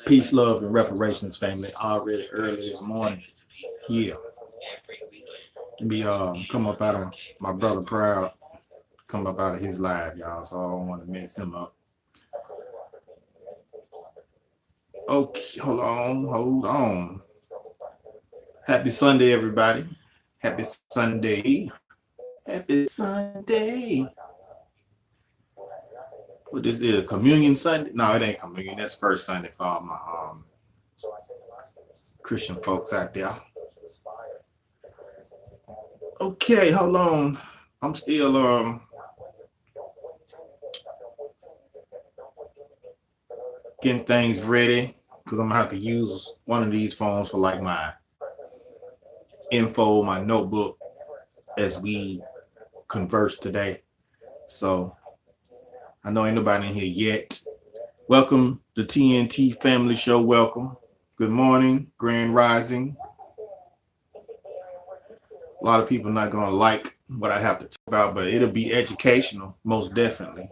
Peace, love, and reparations, family. Already early this morning. Yeah. Be come up out of my brother proud. Come up out of his live, y'all. So I don't want to mess him up. Okay, hold on. Happy Sunday, everybody. Happy Sunday. Happy Sunday. What this is? Communion Sunday? No, it ain't communion. That's first Sunday for all my Christian folks out there. Okay, hold on. I'm still getting things ready because I'm gonna have to use one of these phones for like my info, my notebook as we converse today. So I know ain't nobody in here yet. Welcome to TNT Family Show. Welcome. Good morning, Grand Rising. A lot of people not gonna like what I have to talk about, but it'll be educational, most definitely.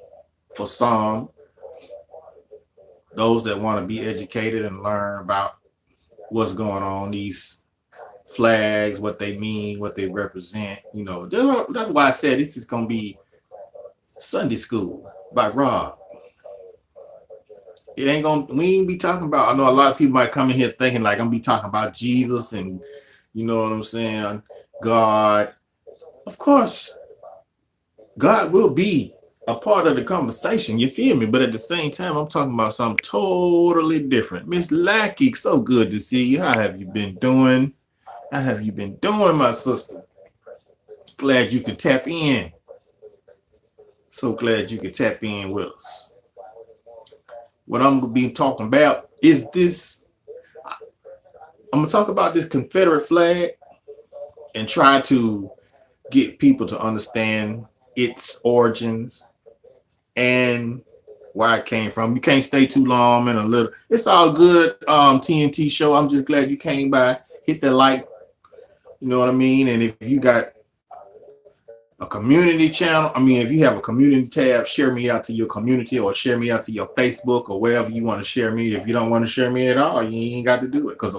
For some, those that want to be educated and learn about what's going on, these flags, what they mean, what they represent. You know, that's why I said this is gonna be Sunday School by Rob. It ain't gonna, we ain't be talking about, I know a lot of people might come in here thinking like I'm be talking about Jesus and you know what I'm saying, God. Of course, God will be a part of the conversation, you feel me? But at the same time, I'm talking about something totally different. Miss Lackey, so good to see you. How have you been doing? How have you been doing, my sister? Glad you could tap in. So glad you could tap in with us. What I'm gonna be talking about is this. I'm gonna talk about this Confederate flag and try to get people to understand its origins and where it came from. You can't stay too long and a little. It's all good. TNT show. I'm just glad you came by. Hit that like. You know what I mean? And if you got a community channel, I mean, if you have a community tab, share me out to your community or share me out to your Facebook or wherever you want to share me. If you don't want to share me at all, you ain't got to do it. Because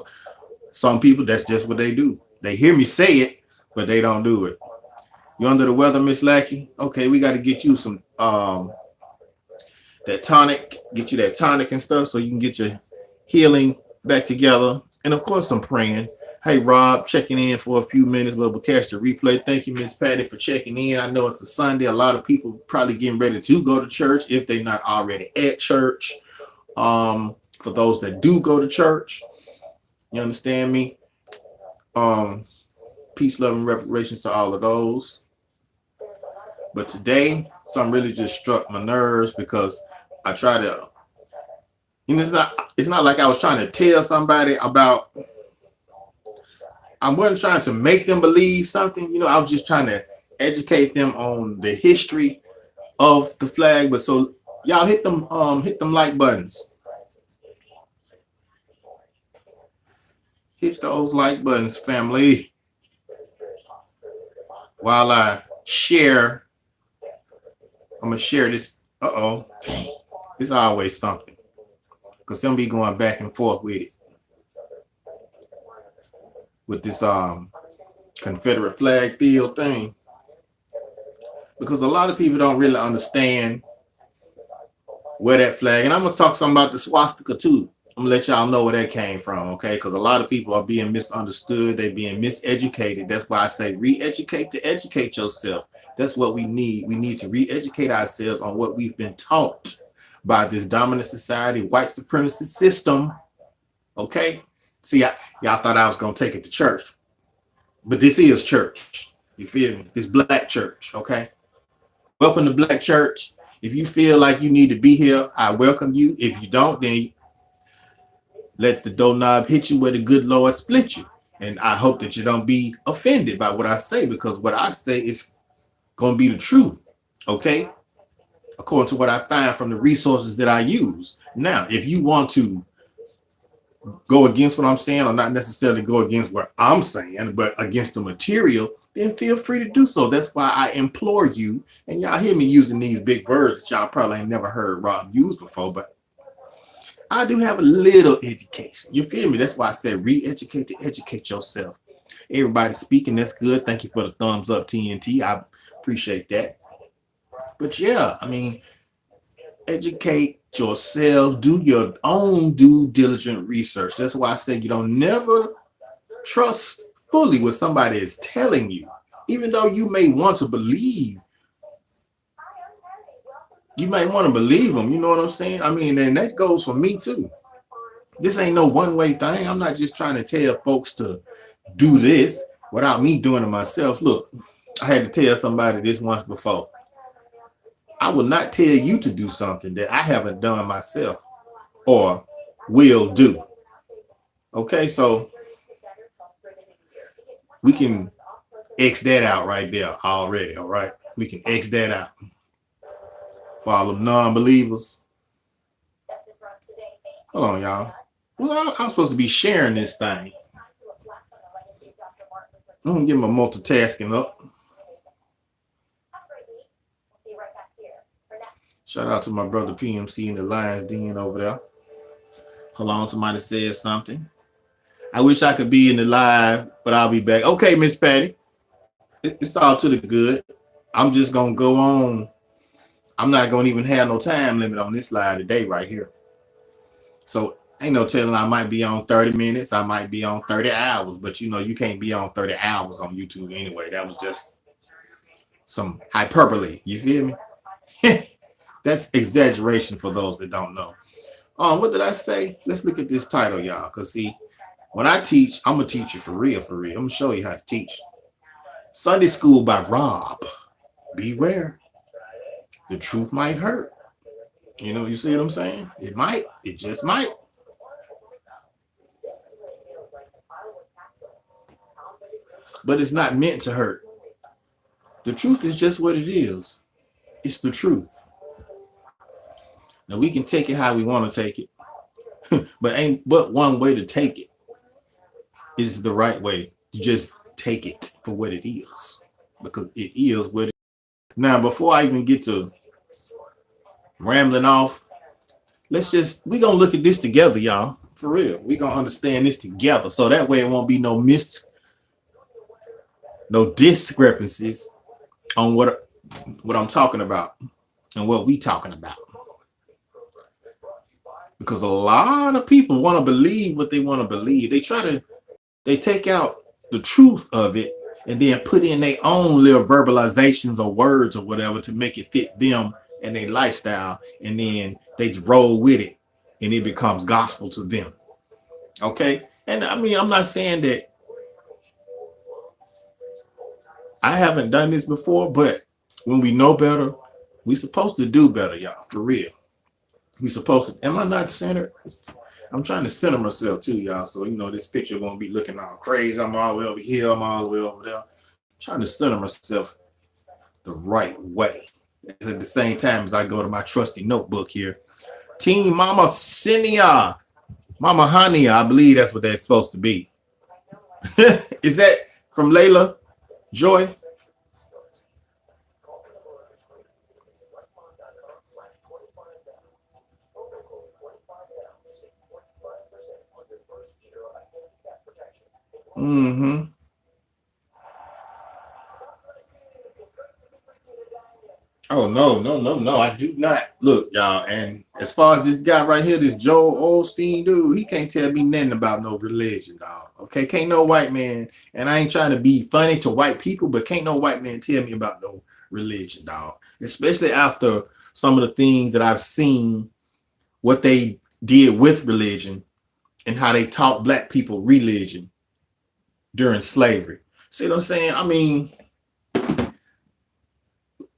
some people, that's just what they do. They hear me say it, but they don't do it. You under the weather, Miss Lackey? Okay, we got to get you some that tonic, get you that tonic and stuff so you can get your healing back together. And of course, some praying. Hey, Rob, checking in for a few minutes, but we'll catch the replay. Thank you, Miss Patty, for checking in. I know it's a Sunday. A lot of people probably getting ready to go to church if they're not already at church. For those that do go to church, you understand me? Peace, love, and reparations to all of those. But today, something really just struck my nerves because I try to, you know, it's not like I was trying to tell somebody about, I wasn't trying to make them believe something, you know, I was just trying to educate them on the history of the flag. But so y'all hit them like buttons. Hit those like buttons, family. While I share, I'm gonna share this. It's always something. Cause some be going back and forth with it. With this Confederate flag deal thing. Because a lot of people don't really understand where that flag, and I'm gonna talk something about the swastika too. I'm gonna let y'all know where that came from, okay? Because a lot of people are being misunderstood, they're being miseducated. That's why I say re-educate to educate yourself. That's what we need. We need to re-educate ourselves on what we've been taught by this dominant society, white supremacist system. Okay? See, y'all thought I was gonna take it to church, but this is church. You feel me? This black church, okay? Welcome to Black Church. If you feel like you need to be here, I welcome you. If you don't, then let the doorknob hit you where the good Lord split you. And I hope that you don't be offended by what I say, because what I say is going to be the truth, okay? According to what I find from the resources that I use. Now, if you want to go against what I'm saying, or not necessarily go against what I'm saying, but against the material, then feel free to do so. That's why I implore you, and y'all hear me using these big words that y'all probably ain't never heard Rob use before, but I do have a little education. You feel me? That's why I said re-educate to educate yourself. Everybody speaking, that's good. Thank you for the thumbs up, TNT. I appreciate that. But yeah, I mean, educate yourself, do your own due diligent research. That's why I said you don't never trust fully what somebody is telling you, even though you may want to believe. You might want to believe them. You know what I'm saying? I mean, and that goes for me too. This ain't no one-way thing. I'm not just trying to tell folks to do this without me doing it myself. Look, I had to tell somebody this once before. I will not tell you to do something that I haven't done myself or will do. Okay, so we can X that out right there already. All right, we can X that out for all of non-believers. Hold on, y'all. Well, I'm supposed to be sharing this thing. I'm gonna get my multitasking up. Shout out to my brother PMC in the Lions Den over there. Hold on, somebody said something. I wish I could be in the live, but I'll be back. Okay, Miss Patty. It's all to the good. I'm just gonna go on. I'm not gonna even have no time limit on this live today right here. So ain't no telling I might be on 30 minutes, I might be on 30 hours, but you know, you can't be on 30 hours on YouTube anyway. That was just some hyperbole. You feel me? That's exaggeration for those that don't know. What did I say? Let's look at this title, y'all. Because see, when I teach, I'm a teacher for real, for real. I'm gonna show you how to teach. Sunday School by Rob. Beware. The truth might hurt. You know, you see what I'm saying? It might. It just might. But it's not meant to hurt. The truth is just what it is. It's the truth. Now we can take it how we want to take it, but ain't but one way to take it is the right way. You just take it for what it is, because it is what it is. Now, before I even get to rambling off, we gonna look at this together, y'all. For real. We gonna understand this together. So that way it won't be no discrepancies on what I'm talking about and what we talking about. Because a lot of people want to believe what they want to believe. They take out the truth of it and then put in their own little verbalizations or words or whatever to make it fit them and their lifestyle. And then they roll with it and it becomes gospel to them. Okay. And I mean, I'm not saying that I haven't done this before, but when we know better, we're supposed to do better, y'all, for real. We supposed to. Am I not centered? I'm trying to center myself too, y'all. So you know this picture won't be looking all crazy. I'm all the way over here. I'm all the way over there. I'm trying to center myself the right way. At the same time as I go to my trusty notebook here. Team Mama Cinia, Mama Hania, I believe that's what that's supposed to be. Is that from Layla Joy? Mm-hmm. Oh no. I do not. Look, y'all, and as far as this guy right here, this Joel Osteen dude, he can't tell me nothing about no religion, dog. Okay, can't no white man, and I ain't trying to be funny to white people, but can't no white man tell me about no religion, dog. Especially after some of the things that I've seen, what they did with religion and how they taught black people religion during slavery. See what I'm saying? I mean,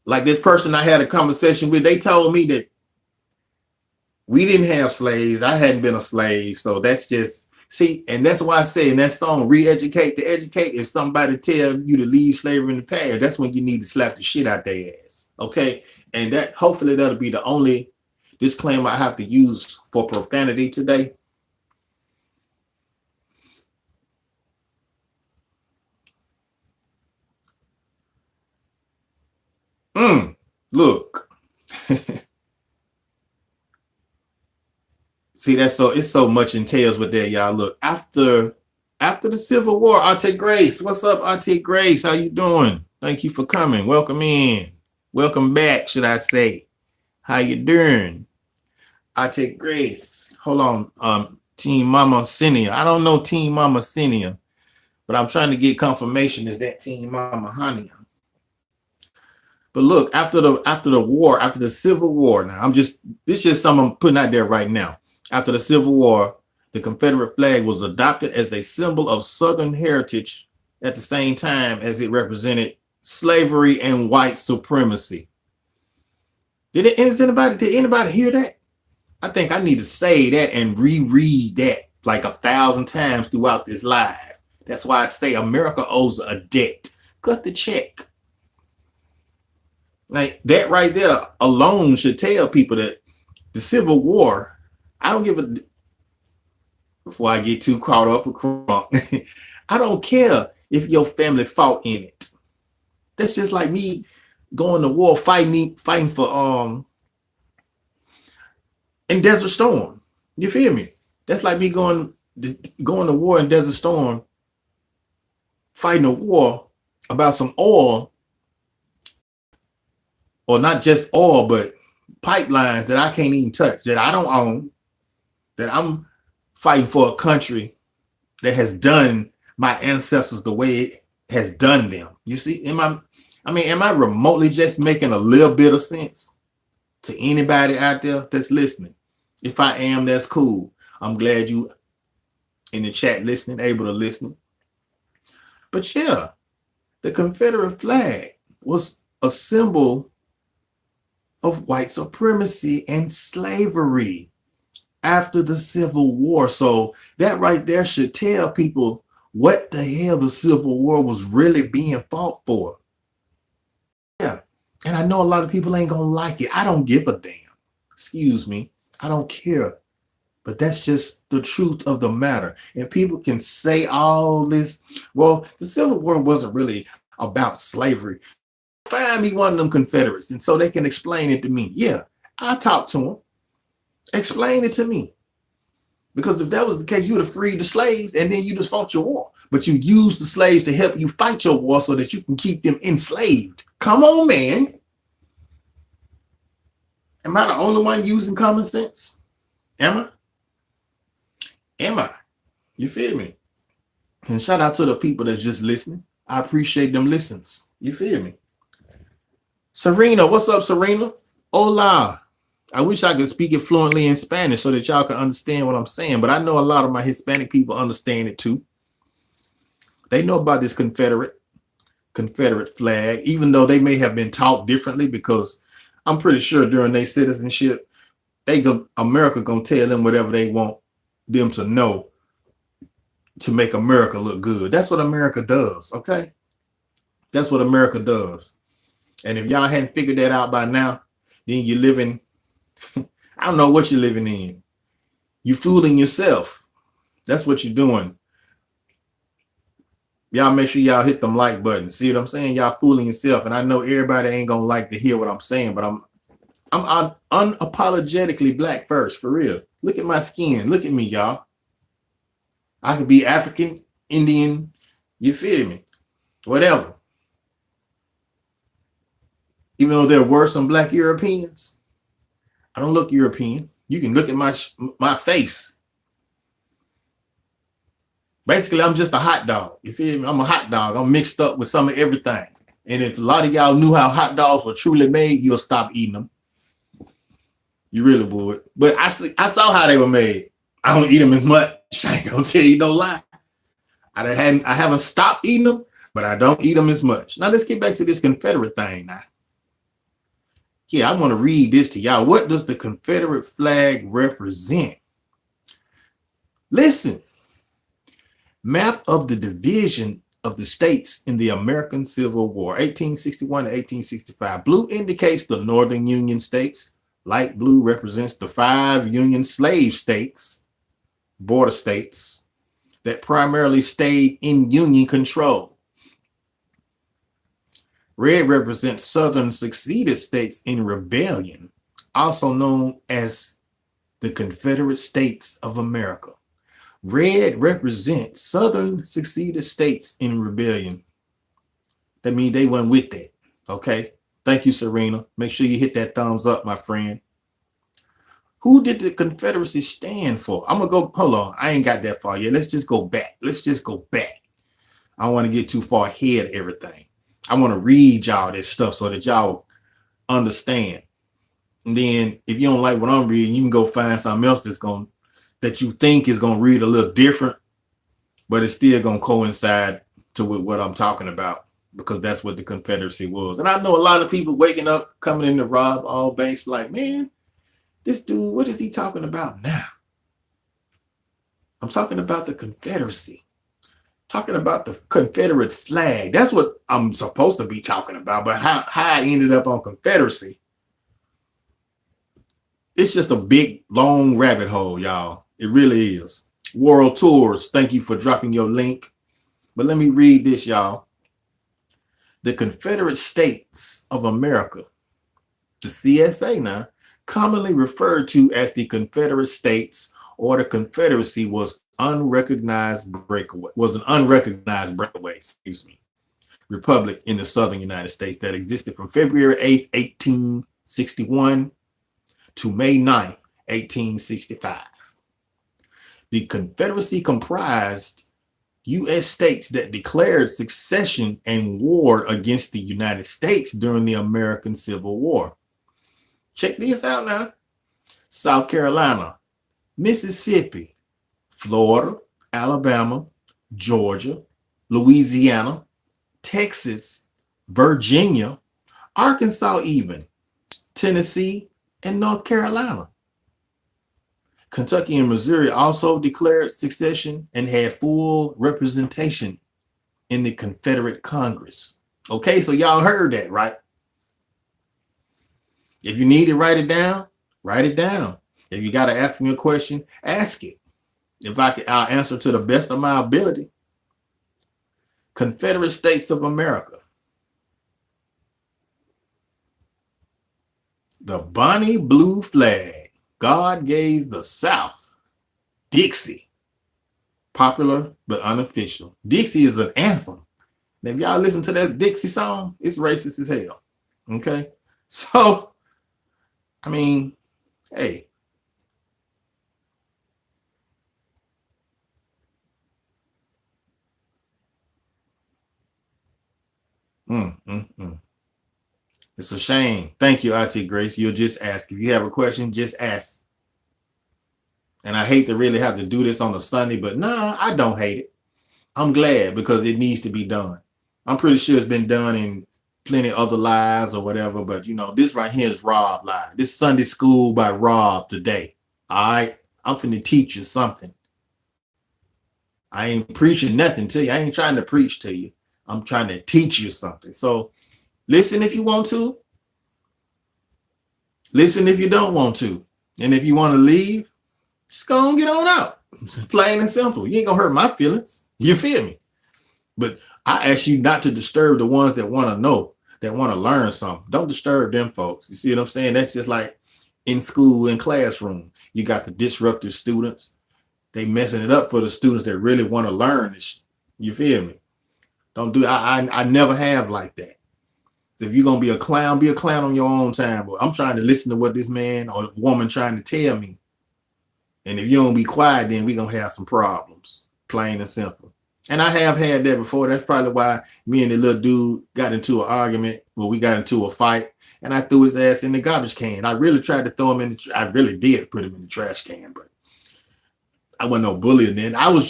like this person I had a conversation with, they told me that we didn't have slaves. I hadn't been a slave. So that's just, see, and that's why I say in that song, re-educate to educate. If somebody tell you to leave slavery in the past, that's when you need to slap the shit out their ass. Okay. And that hopefully that'll be the only disclaimer I have to use for profanity today. Look. See, it's so much entails with that, y'all. Look, after the Civil War, Auntie Grace, what's up, Auntie Grace? How you doing? Thank you for coming. Welcome in. Welcome back, should I say? How you doing? Auntie Grace. Hold on, Team Mama Cinia. I don't know Team Mama Cinia, but I'm trying to get confirmation. Is that Team Mama Hania? But look, after the war, after the Civil War, now this is just something I'm putting out there right now. After the Civil War, the Confederate flag was adopted as a symbol of Southern heritage at the same time as it represented slavery and white supremacy. Did anybody hear that? I think I need to say that and reread that like 1,000 times throughout this live. That's why I say America owes a debt. Cut the check. Like that right there alone should tell people that the Civil War, I don't give a, before I get too caught up with crunk, I don't care if your family fought in it. That's just like me going to war fighting for in Desert Storm. You feel me? That's like me going to war in Desert Storm, fighting a war about some oil, or not just oil, but pipelines that I can't even touch, that I don't own, that I'm fighting for a country that has done my ancestors the way it has done them. You see, am I remotely just making a little bit of sense to anybody out there that's listening? If I am, that's cool. I'm glad you in the chat listening, able to listen. But yeah, the Confederate flag was a symbol of white supremacy and slavery after the Civil War. So that right there should tell people what the hell the Civil War was really being fought for. Yeah. And I know a lot of people ain't gonna like it. I don't give a damn. Excuse me. I don't care. But that's just the truth of the matter. And people can say all this. Well, the Civil War wasn't really about slavery. Find me one of them Confederates and so they can explain it to me. Yeah, I talk to them. Explain it to me. Because if that was the case, you would have freed the slaves and then you just fought your war. But you used the slaves to help you fight your war so that you can keep them enslaved. Come on, man. Am I the only one using common sense? Am I? Am I? You feel me? And shout out to the people that's just listening. I appreciate them listens. You feel me? Serena, what's up, Serena? Hola. I wish I could speak it fluently in Spanish so that y'all can understand what I'm saying, but I know a lot of my Hispanic people understand it too. They know about this Confederate flag, even though they may have been taught differently, because I'm pretty sure during their citizenship, America gonna tell them whatever they want them to know to make America look good. That's what America does, okay? That's what America does. And if y'all hadn't figured that out by now, then you're living, I don't know what you're living in. You're fooling yourself. That's what you're doing. Y'all make sure y'all hit them like buttons. See what I'm saying? Y'all fooling yourself. And I know everybody ain't gonna like to hear what I'm saying, but I'm unapologetically black first, for real. Look at my skin. Look at me, y'all. I could be African, Indian, you feel me? Whatever. Even though there were some black Europeans, I don't look European. You can look at my face. Basically, I'm just a hot dog. You feel me? I'm a hot dog. I'm mixed up with some of everything. And if a lot of y'all knew how hot dogs were truly made, you'll stop eating them. You really would. But I saw how they were made. I don't eat them as much. I ain't gonna tell you no lie. I haven't stopped eating them, but I don't eat them as much. Now let's get back to this Confederate thing now. Yeah, I want to read this to y'all. What does the Confederate flag represent? Listen. Map of the division of the states in the American Civil War, 1861 to 1865. Blue indicates the Northern Union states. Light blue represents the 5 Union slave states, border states, that primarily stayed in Union control. Red represents Southern seceded states in rebellion, also known as the Confederate States of America. Red represents Southern seceded states in rebellion. That means they went with that. Okay. Thank you, Serena. Make sure you hit that thumbs up, my friend. Who did the Confederacy stand for? I'm going to go, hold on. I ain't got that far yet. Let's just go back. I don't want to get too far ahead of everything. I want to read y'all this stuff so that y'all understand. And then if you don't like what I'm reading, you can go find something else that you think is going to read a little different, but it's still going to coincide to what I'm talking about, because that's what the Confederacy was. And I know a lot of people waking up, coming in to rob all banks, like, man, this dude, what is he talking about now? I'm talking about the Confederacy. Talking about the Confederate flag. That's what I'm supposed to be talking about. But how I ended up on Confederacy, it's just a big, long rabbit hole, y'all. It really is. World Tours, thank you for dropping your link. But let me read this, y'all. The Confederate States of America, the CSA now, commonly referred to as the Confederate States or the Confederacy, was an unrecognized breakaway, republic in the southern United States that existed from February 8th, 1861 to May 9th, 1865. The Confederacy comprised U.S. states that declared secession and warred against the United States during the American Civil War. Check this out now. South Carolina, Mississippi, Florida, Alabama, Georgia, Louisiana, Texas, Virginia, Arkansas even, Tennessee, and North Carolina. Kentucky and Missouri also declared secession and had full representation in the Confederate Congress. Okay, so y'all heard that, right? If you need to write it down, write it down. If you got to ask me a question, ask it. If I'll answer to the best of my ability. Confederate States of America. The Bonnie Blue Flag God gave the South. Dixie. Popular but unofficial. Dixie is an anthem. Now, if y'all listen to that Dixie song, it's racist as hell. Okay? So, I mean, hey. It's a shame. Thank you, Auntie Grace. You'll just ask. If you have a question, just ask. And I hate to really have to do this on a Sunday, but nah, I don't hate it. I'm glad, because it needs to be done. I'm pretty sure it's been done in plenty of other lives or whatever, but you know, this right here is Rob Live. This Sunday School by Rob today. All right? I'm finna teach you something. I ain't preaching nothing to you. I ain't trying to preach to you. I'm trying to teach you something. So listen if you want to. Listen if you don't want to. And if you want to leave, just go and get on out. Plain and simple. You ain't gonna hurt my feelings. You feel me? But I ask you not to disturb the ones that want to know, that want to learn something. Don't disturb them folks. You see what I'm saying? That's just like in school, in classroom. You got the disruptive students. They messing it up for the students that really want to learn this. You feel me? Don't do. I never have like that. If you're gonna be a clown on your own time. But I'm trying to listen to what this man or woman trying to tell me. And if you don't be quiet, then we're gonna have some problems. Plain and simple. And I have had that before. That's probably why me and the little dude got into an argument. Well, we got into a fight, and I threw his ass in the garbage can. I really tried to throw him in the. I really did put him in the trash can, but I wasn't no bully then. I was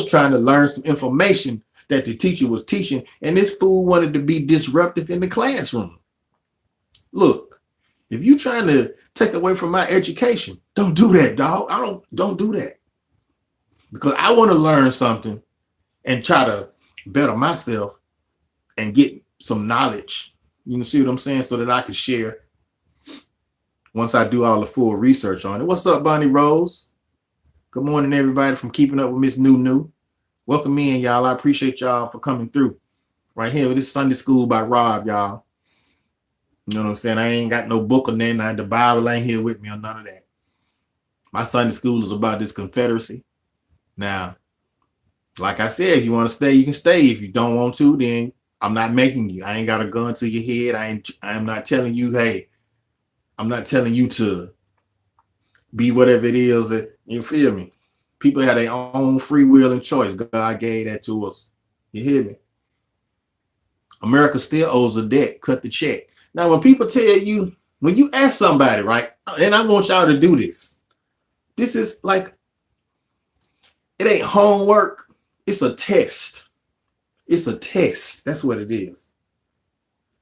trying to learn some information that the teacher was teaching, and this fool wanted to be disruptive in the classroom. Look, if you trying to take away from my education, don't do that, dog. Don't do that, because I want to learn something and try to better myself and get some knowledge. You see what I'm saying? So that I can share once I do all the full research on it. What's up, Bonnie Rose? Good morning, everybody from Keeping Up with Miss New. Welcome in, y'all. I appreciate y'all for coming through. Right here with this Sunday School by Rob, y'all. You know what I'm saying? I ain't got no book or nothing. The Bible ain't here with me or none of that. My Sunday school is about this Confederacy. Now, like I said, if you want to stay, you can stay. If you don't want to, then I'm not making you. I ain't got a gun to your head. I'm not telling you, hey, I'm not telling you to be whatever it is that you feel me. People have their own free will and choice. God gave that to us. You hear me? America still owes a debt. Cut the check. Now, when people tell you, when you ask somebody, right, and I want y'all to do this, this is like, it ain't homework. It's a test. It's a test. That's what it is.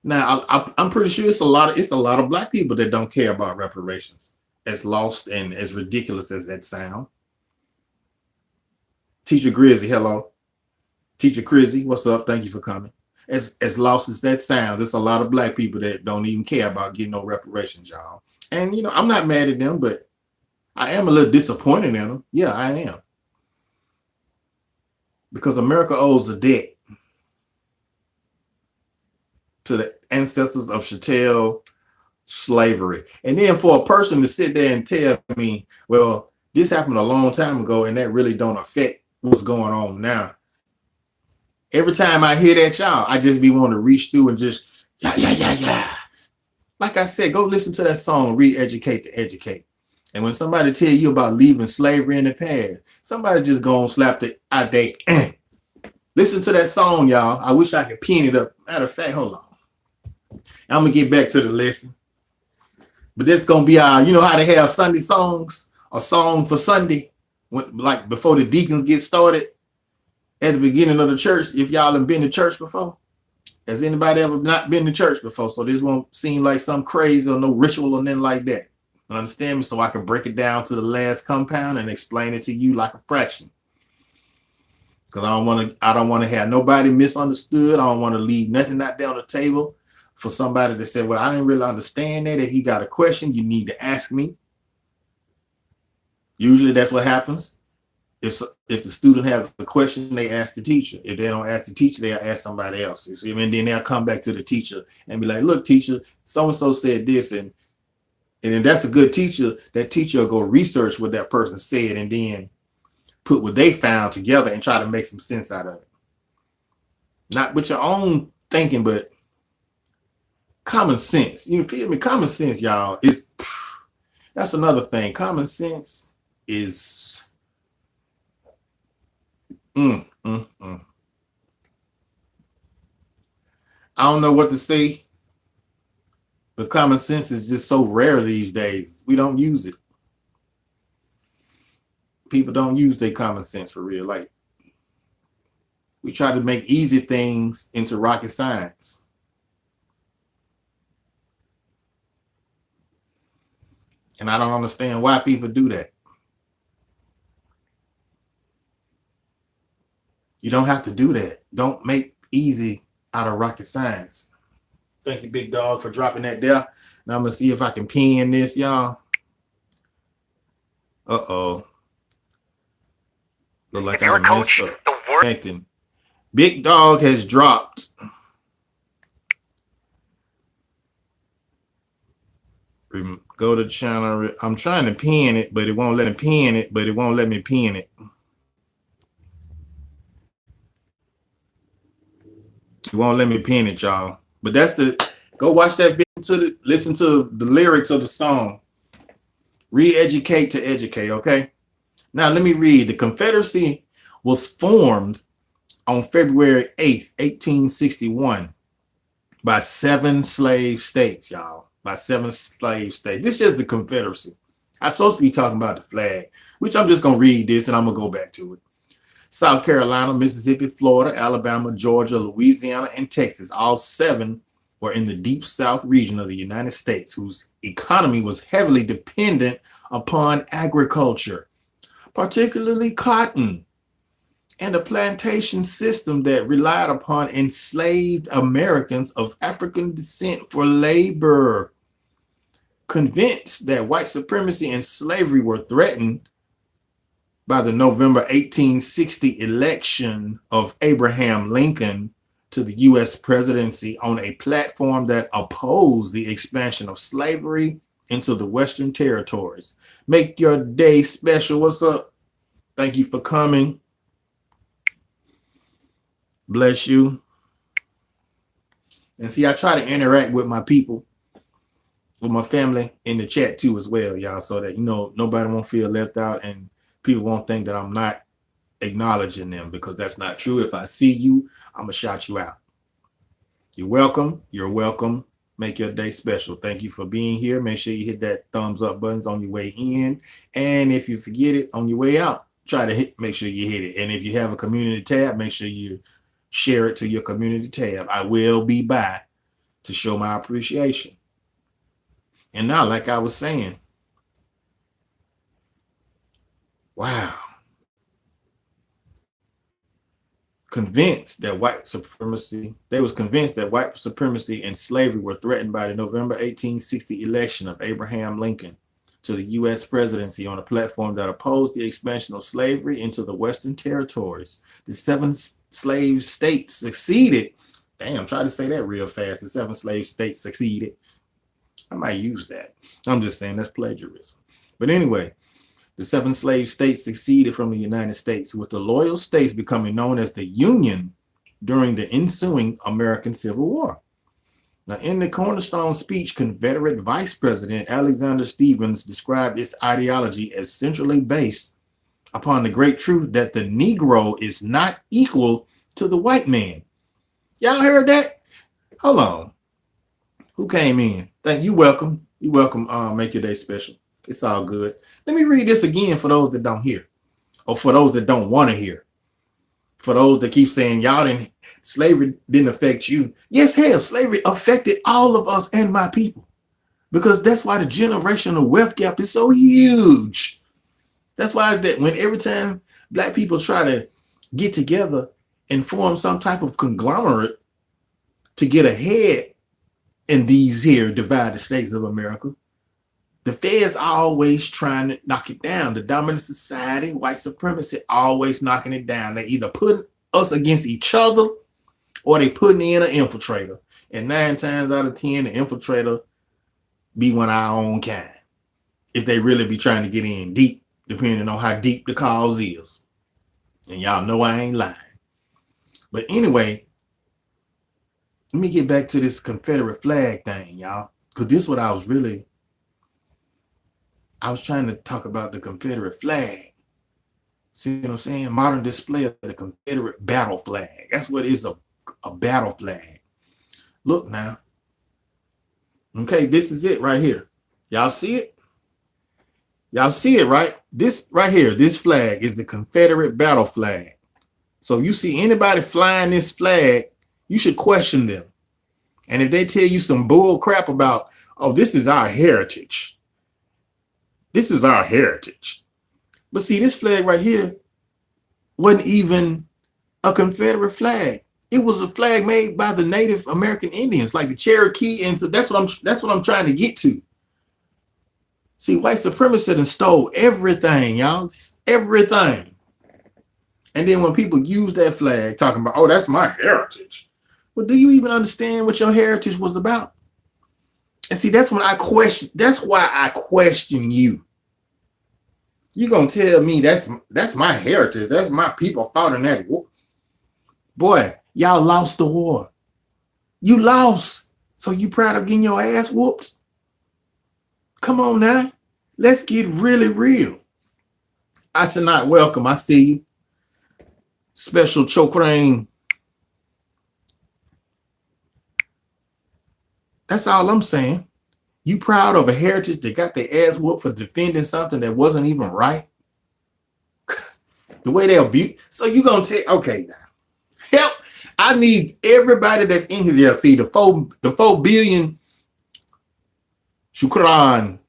Now, I'm pretty sure it's a lot of black people that don't care about reparations. As lost and as ridiculous as that sound. Teacher Grizzy, hello. Teacher Crizzy, what's up? Thank you for coming. As lost as that sounds, there's a lot of black people that don't even care about getting no reparations, y'all. And, you know, I'm not mad at them, but I am a little disappointed in them. Yeah, I am. Because America owes a debt to the ancestors of chattel slavery. And then for a person to sit there and tell me, well, this happened a long time ago and that really don't affect what's going on now. Every time I hear that, y'all, I just be wanting to reach through and just, yeah. Like I said, go listen to that song, Re-Educate to Educate. And when somebody tell you about leaving slavery in the past, somebody just go and slap the out there. Listen to that song, y'all. I wish I could pin it up. Matter of fact, hold on. I'm going to get back to the lesson. But that's going to be our, you know how they have Sunday songs? A song for Sunday, like before the deacons get started at the beginning of the church. If y'all have been to church before, has anybody ever not been to church before? So this won't seem like some crazy or no ritual or nothing like that. Understand me? So I can break it down to the last compound and explain it to you like a fraction. Because I don't want to have nobody misunderstood. I don't want to leave nothing out there on the table for somebody to say, well, I didn't really understand that. If you got a question, you need to ask me. Usually that's what happens. If the student has a question, they ask the teacher. If they don't ask the teacher, they'll ask somebody else. And then they'll come back to the teacher and be like, look, teacher, so-and-so said this. And if that's a good teacher, that teacher will go research what that person said and then put what they found together and try to make some sense out of it. Not with your own thinking, but common sense. You feel me? Common sense, y'all, that's another thing. Common sense is I don't know what to say, but common sense is just so rare these days. We don't use it. People don't use their common sense for real. Like, we try to make easy things into rocket science. And I don't understand why people do that. You don't have to do that. Don't make easy out of rocket science. Thank you, Big Dog, for dropping that there. Now I'm going to see if I can pin this, y'all. Uh-oh. Look like I messed up. Acting. Big Dog has dropped. Go to channel. I'm trying to pin it, but it won't let me pin it, but it won't let me pin it. It won't let me pin it, y'all. But that's go watch that video listen to the lyrics of the song. Re-educate to educate, okay? Now let me read. The Confederacy was formed on February 8th, 1861 by 7 slave states, y'all. By 7 slave states. This is just the Confederacy. I'm supposed to be talking about the flag, which I'm just going to read this and I'm going to go back to it. South Carolina, Mississippi, Florida, Alabama, Georgia, Louisiana, and Texas, all 7 were in the deep South region of the United States, whose economy was heavily dependent upon agriculture, particularly cotton, and a plantation system that relied upon enslaved Americans of African descent for labor. Convinced that white supremacy and slavery were threatened by the November 1860 election of Abraham Lincoln to the U.S. presidency on a platform that opposed the expansion of slavery into the Western Territories. Make your day special. What's up? Thank you for coming. Bless you. And see, I try to interact with my people, with my family in the chat too as well, y'all, so that, you know, nobody won't feel left out and people won't think that I'm not acknowledging them, because that's not true. If I see you, I'm gonna shout you out. You're welcome. You're welcome. Make your day special. Thank you for being here. Make sure you hit that thumbs up buttons on your way in. And if you forget it on your way out, try to make sure you hit it. And if you have a community tab, make sure you share it to your community tab. I will be by to show my appreciation. And now, like I was saying, wow. Convinced that white supremacy, they was convinced that white supremacy and slavery were threatened by the November 1860 election of Abraham Lincoln to the U.S. presidency on a platform that opposed the expansion of slavery into the Western territories. The 7 slave states succeeded. Damn, try to say that real fast. The 7 slave states succeeded. I might use that. I'm just saying that's plagiarism. But anyway, the 7 slave states succeeded from the United States, with the loyal states becoming known as the Union during the ensuing American Civil War. Now, in the cornerstone speech, Confederate Vice President Alexander Stephens described its ideology as centrally based upon the great truth that the Negro is not equal to the white man. Y'all heard that? Hold on. Who came in? Thank you. Welcome. You welcome. Make your day special. It's all good. Let me read this again for those that don't hear, or for those that don't want to hear. For those that keep saying slavery didn't affect you. Yes, hell, slavery affected all of us and my people, because that's why the generational wealth gap is so huge. That's why that when every time black people try to get together and form some type of conglomerate to get ahead in these here divided states of America, the feds are always trying to knock it down. The dominant society, white supremacy, always knocking it down. They either putting us against each other or they putting in an infiltrator. And 9 times out of 10, the infiltrator be one of our own kind, if they really be trying to get in deep, depending on how deep the cause is. And y'all know I ain't lying. But anyway, let me get back to this Confederate flag thing, y'all, because this is what I was trying to talk about, the Confederate flag. See what I'm saying? Modern display of the Confederate battle flag. That's what is a battle flag. Look now. Okay, this is it right here. Y'all see it? Y'all see it, right? This right here, this flag is the Confederate battle flag. So if you see anybody flying this flag, you should question them. And if they tell you some bull crap about, oh, this is our heritage. This is our heritage. But see, this flag right here wasn't even a Confederate flag. It was a flag made by the Native American Indians, like the Cherokee. And so that's what I'm trying to get to. See, white supremacy done stole everything, y'all. Everything. And then when people use that flag talking about, oh, that's my heritage. Well, do you even understand what your heritage was about? And see, that's when I question. That's why I question you. You gonna tell me that's my heritage? That's my people fought in that war. Boy, y'all lost the war. You lost. So you proud of getting your ass whooped? Come on now. Let's get really real. I should not welcome. I see you. Special Chokrain. That's all I'm saying. You proud of a heritage that got their ass whooped for defending something that wasn't even right? The way they abuse. So you gonna take, okay, now help. I need everybody that's in here. Yeah, see the 4 billion. Shukran.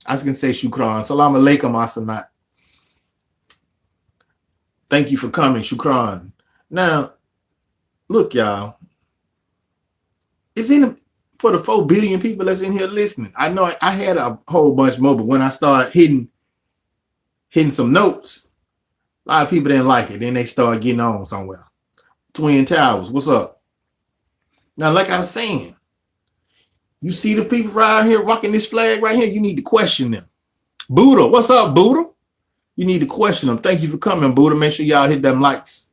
I was gonna say Shukran. Salam alaikum asanat. Thank you for coming, Shukran. Now, look, y'all. It's in for the 4 billion people that's in here listening. I know I had a whole bunch more, but when I started hitting some notes, a lot of people didn't like it. Then they started getting on somewhere. Twin Towers, what's up? Now, like I was saying, You see the people around here rocking this flag right here, you need to question them. Buddha, what's up, Buddha? You need to question them. Thank you for coming, Buddha. Make sure y'all hit them likes.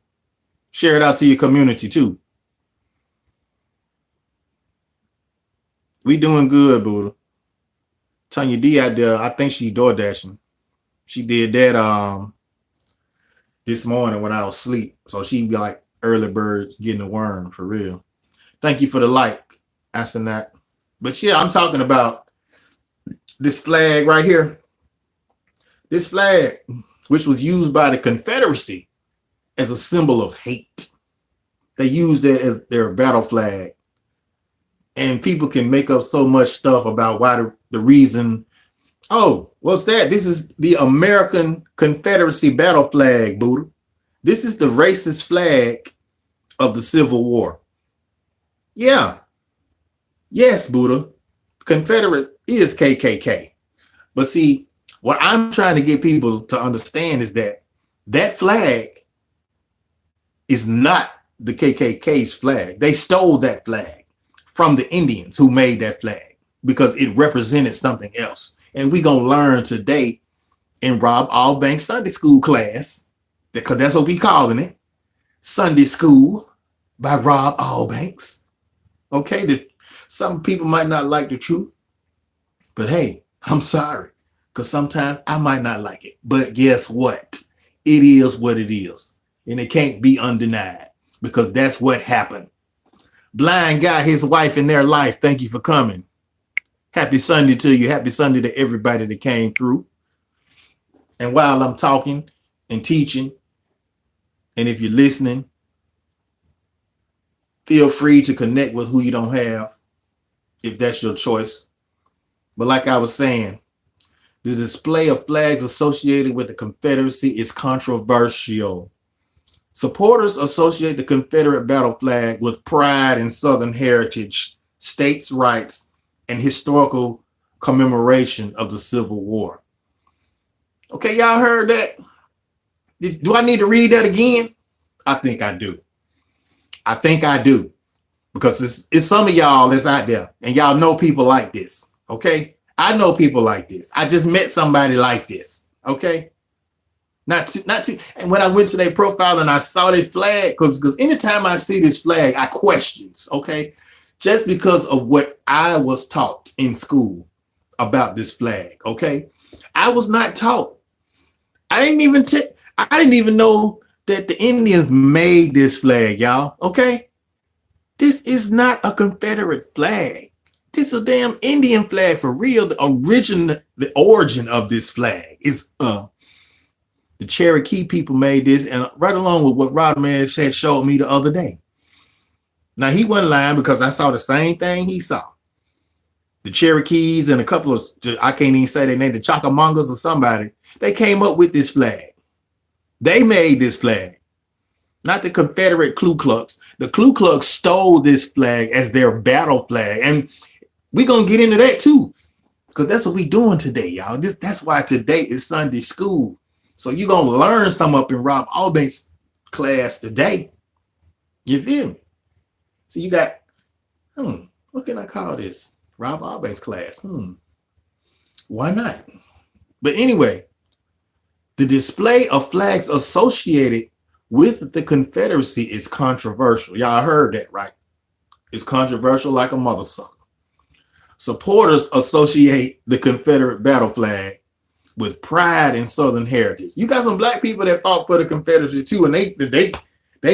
Share it out to your community too. We doing good, Buddha. Tanya D out there, I think she door dashing. She did that this morning when I was asleep. So she be like early birds getting a worm for real. Thank you for the like, asking that. But yeah, I'm talking about this flag right here. This flag, which was used by the Confederacy as a symbol of hate. They used it as their battle flag. And people can make up so much stuff about why the reason. Oh, what's that? This is the American Confederacy battle flag, Buddha. This is the racist flag of the Civil War. Yeah. Yes, Buddha. Confederate is KKK. But see, what I'm trying to get people to understand is that that flag is not the KKK's flag. They stole that flag from the Indians who made that flag because it represented something else. And we're going to learn today in Rob Allbanks Sunday school class, because that's what we calling it, Sunday school by Rob Allbanks. Okay, some people might not like the truth, but hey, I'm sorry, because sometimes I might not like it. But guess what? It is what it is, and it can't be undenied because that's what happened. Blind guy, his wife in their life. Thank you for coming. Happy Sunday to you. Happy Sunday to everybody that came through. And while I'm talking and teaching, and if you're listening, feel free to connect with who you don't have, if that's your choice. But like I was saying, the display of flags associated with the Confederacy is controversial. Supporters associate the Confederate battle flag with pride in Southern heritage, states' rights, and historical commemoration of the Civil War. Okay, y'all heard that? Do I need to read that again? I think I do. I think I do. Because it's some of y'all that's out there, and y'all know people like this, okay? I know people like this. I just met somebody like this, okay? Not too. And when I went to their profile and I saw this flag, because anytime I see this flag, I questions, okay? Just because of what I was taught in school about this flag, okay? I was not taught. I didn't even know that the Indians made this flag, y'all, okay? This is not a Confederate flag. This is a damn Indian flag for real. The origin of this flag is the Cherokee people made this, and right along with what Rodman said showed me the other day. Now, he wasn't lying because I saw the same thing he saw. The Cherokees and a couple of, I can't even say their name, the Chockamongas or somebody, they came up with this flag. They made this flag, not the Confederate Ku Klux. The Ku Klux stole this flag as their battle flag. And we're going to get into that too, because that's what we're doing today, y'all. That's why today is Sunday school. So you're going to learn some up in Rob Allbanks class today. You feel me? So you got, what can I call this? Rob Allbanks class. Why not? But anyway, the display of flags associated with the Confederacy is controversial. Y'all heard that, right? It's controversial like a mother sucker. Supporters associate the Confederate battle flag with pride in Southern heritage. You got some black people that fought for the Confederacy too, and they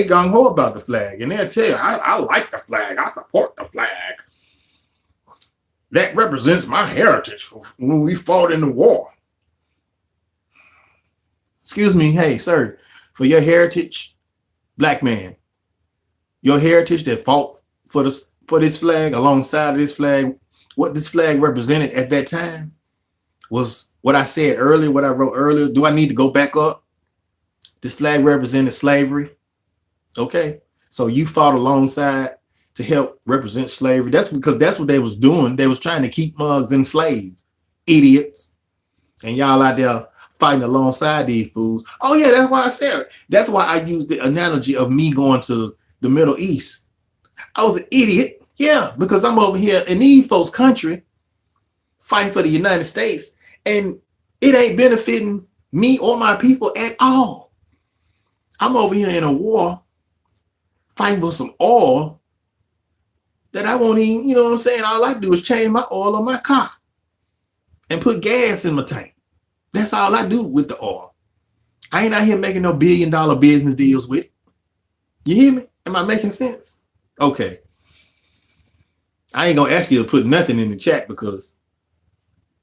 gung-ho about the flag, and they'll tell you, I like the flag, I support the flag. That represents my heritage for when we fought in the war. Excuse me, hey, sir, for your heritage, black man, your heritage that fought for this flag, alongside of this flag, what this flag represented at that time was what I said earlier, what I wrote earlier. Do I need to go back up? This flag represented slavery. Okay, so you fought alongside to help represent slavery. That's because that's what they was doing. They was trying to keep mugs enslaved, idiots. And y'all out there fighting alongside these fools. Oh yeah, that's why I said it. That's why I used the analogy of me going to the Middle East. I was an idiot Yeah, because I'm over here in these folks' country fighting for the United States, and it ain't benefiting me or my people at all. I'm over here in a war fighting for some oil that I won't even, you know what I'm saying? All I do is change my oil on my car and put gas in my tank. That's all I do with the oil. I ain't out here making no $1 billion business deals with it. You hear me? Am I making sense? Okay. I ain't gonna ask you to put nothing in the chat because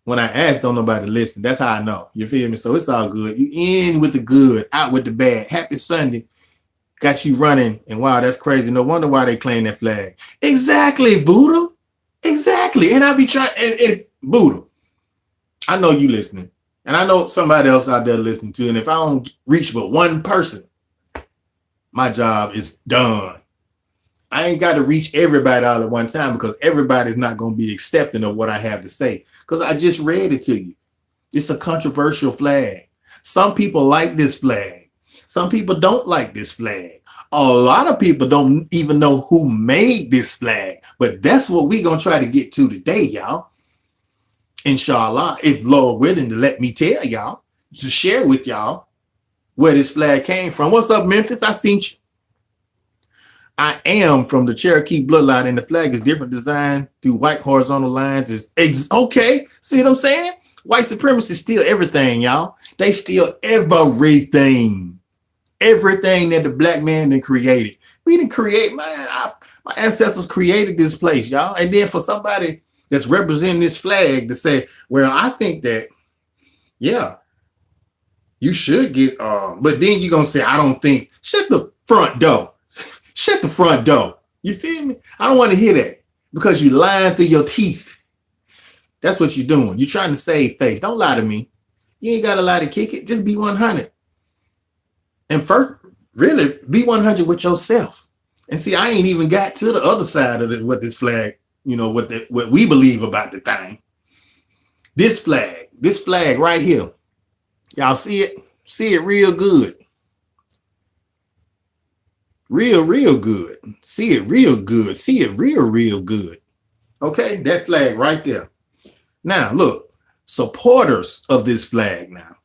when I ask, don't nobody listen. That's how I know. You feel me? So it's all good. You in with the good, out with the bad. Happy Sunday. Got you running. And wow, that's crazy. No wonder why they claim that flag. Exactly, Buddha. Exactly. And I be trying, and Buddha, I know you listening. And I know somebody else out there listening too. And if I don't reach but one person, my job is done. I ain't got to reach everybody all at one time because everybody's not going to be accepting of what I have to say. Because I just read it to you. It's a controversial flag. Some people like this flag. Some people don't like this flag. A lot of people don't even know who made this flag. But that's what we're going to try to get to today, y'all. Inshallah, if Lord willing to let me tell y'all, to share with y'all where this flag came from. What's up, Memphis? I seen you. I am from the Cherokee bloodline, and the flag is different design through white horizontal lines. Is okay. See what I'm saying? White supremacists steal everything, y'all. They steal everything. Everything that the black man then created. We didn't create, man. My ancestors created this place, y'all. And then for somebody that's representing this flag to say, well, I think that, yeah, you should get, but then you're going to say, I don't think, shut the front door. Shut the front door. You feel me? I don't want to hear that because you lying through your teeth. That's what you're doing. You're trying to save face. Don't lie to me. You ain't got to lie to kick it. Just be 100. And first, really, be 100 with yourself. And see, I ain't even got to the other side of what this flag, you know, what we believe about the thing. This flag right here. Y'all see it? See it real good. Real good. See it real good. See it real good. Okay, that flag right there. Now, look, supporters of this flag now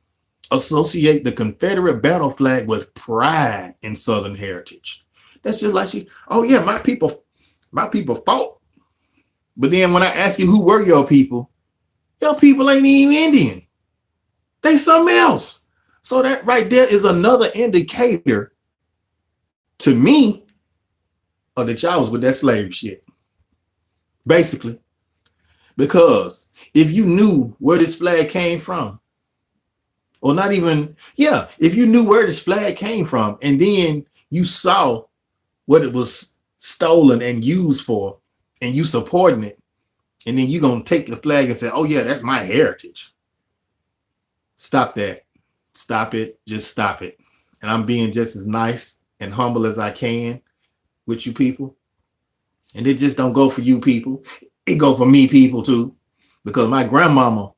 associate the Confederate battle flag with pride in Southern heritage. That's just like oh yeah, my people fought. But then when I ask you who were your people ain't even Indian. They something else. So that right there is another indicator to me, or that y'all was with that slave shit. Basically. Because if you knew where this flag came from, or not even, yeah, if you knew where this flag came from, and then you saw what it was stolen and used for, and you supporting it, and then you're going to take the flag and say, oh yeah, that's my heritage. Stop that. Stop it. Just stop it. And I'm being just as nice and humble as I can with you people. And it just don't go for you people. It go for me people too. Because my grandmama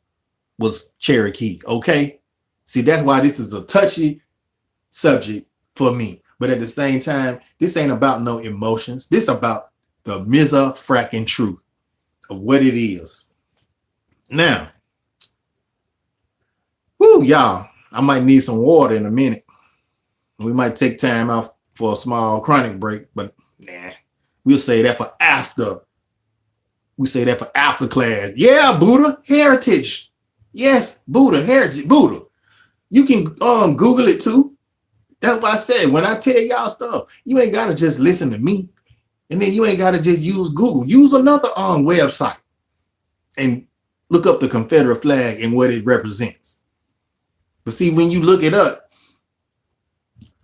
was Cherokee, okay? See, that's why this is a touchy subject for me. But at the same time, this ain't about no emotions. This about the fracking truth of what it is. Now, whoo, y'all, I might need some water in a minute. We might take time out for a small chronic break, but nah, we'll say that for after. We say that for after class. Yeah, Buddha heritage. Yes, Buddha heritage. Buddha. You can Google it too. That's what I said. When I tell y'all stuff, you ain't gotta just listen to me, and then you ain't gotta just use Google. Use another website and look up the Confederate flag and what it represents. But see, when you look it up,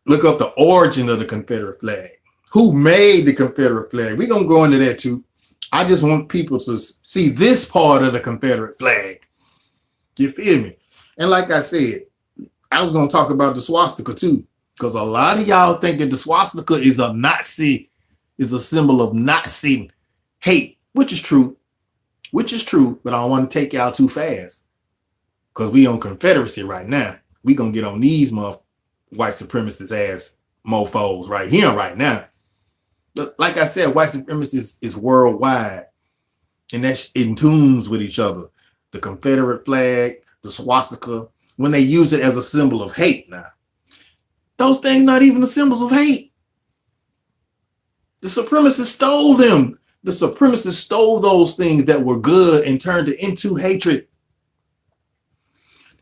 look up the origin of the Confederate flag. Who made the Confederate flag? We're going to go into that too. I just want people to see this part of the Confederate flag. You feel me? And like I said, I was going to talk about the swastika too, because a lot of y'all think that the swastika is a Nazi, is a symbol of Nazi hate, which is true, but I don't want to take y'all too fast because we on Confederacy right now. We going to get on these white supremacist ass mofos right here, right now. Like I said, white supremacy is worldwide, and that's in tunes with each other. The Confederate flag, the swastika, when they use it as a symbol of hate now. Those things not even the symbols of hate. The supremacists stole them. The supremacists stole those things that were good and turned it into hatred.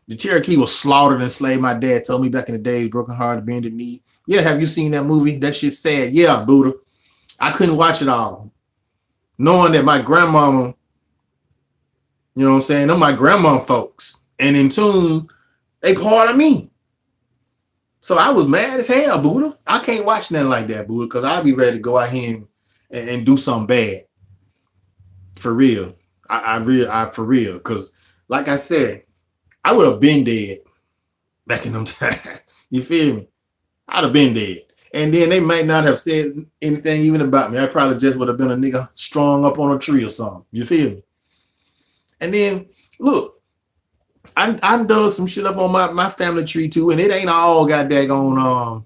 The Cherokee was slaughtered and enslaved. My dad told me back in the day, broken heart, bended knee. Yeah, have you seen that movie? That shit's sad. Yeah, Buddha. I couldn't watch it all. Knowing that my grandmama, you know what I'm saying, they're my grandma folks. And in tune, they part of me. So I was mad as hell, Buddha. I can't watch nothing like that, Buddha, because I'll be ready to go out here and do something bad. For real. I for real. Because like I said, I would have been dead back in them times. You feel me? I'd have been dead. And then they might not have said anything even about me. I probably just would have been a nigga strung up on a tree or something. You feel me? And then, look, I dug some shit up on my family tree too, and it ain't all got daggone,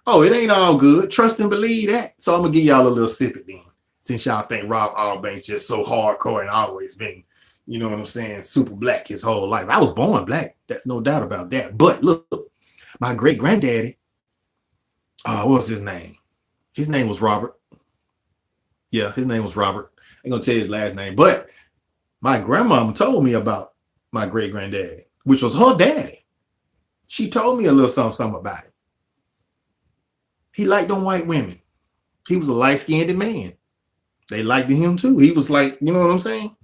it ain't all good. Trust and believe that. So I'm going to give y'all a little sip it then, since y'all think Rob Auerbach just so hardcore and always been, you know what I'm saying, super black his whole life. I was born black. That's no doubt about that. But look, my great granddaddy, what was his name? His name was Robert. Yeah, his name was Robert. I ain't gonna tell you his last name, but my grandmama told me about my great granddaddy, which was her daddy. She told me a little something about it. He liked them white women. He was a light-skinned man. They liked him too. He was like, you know what I'm saying?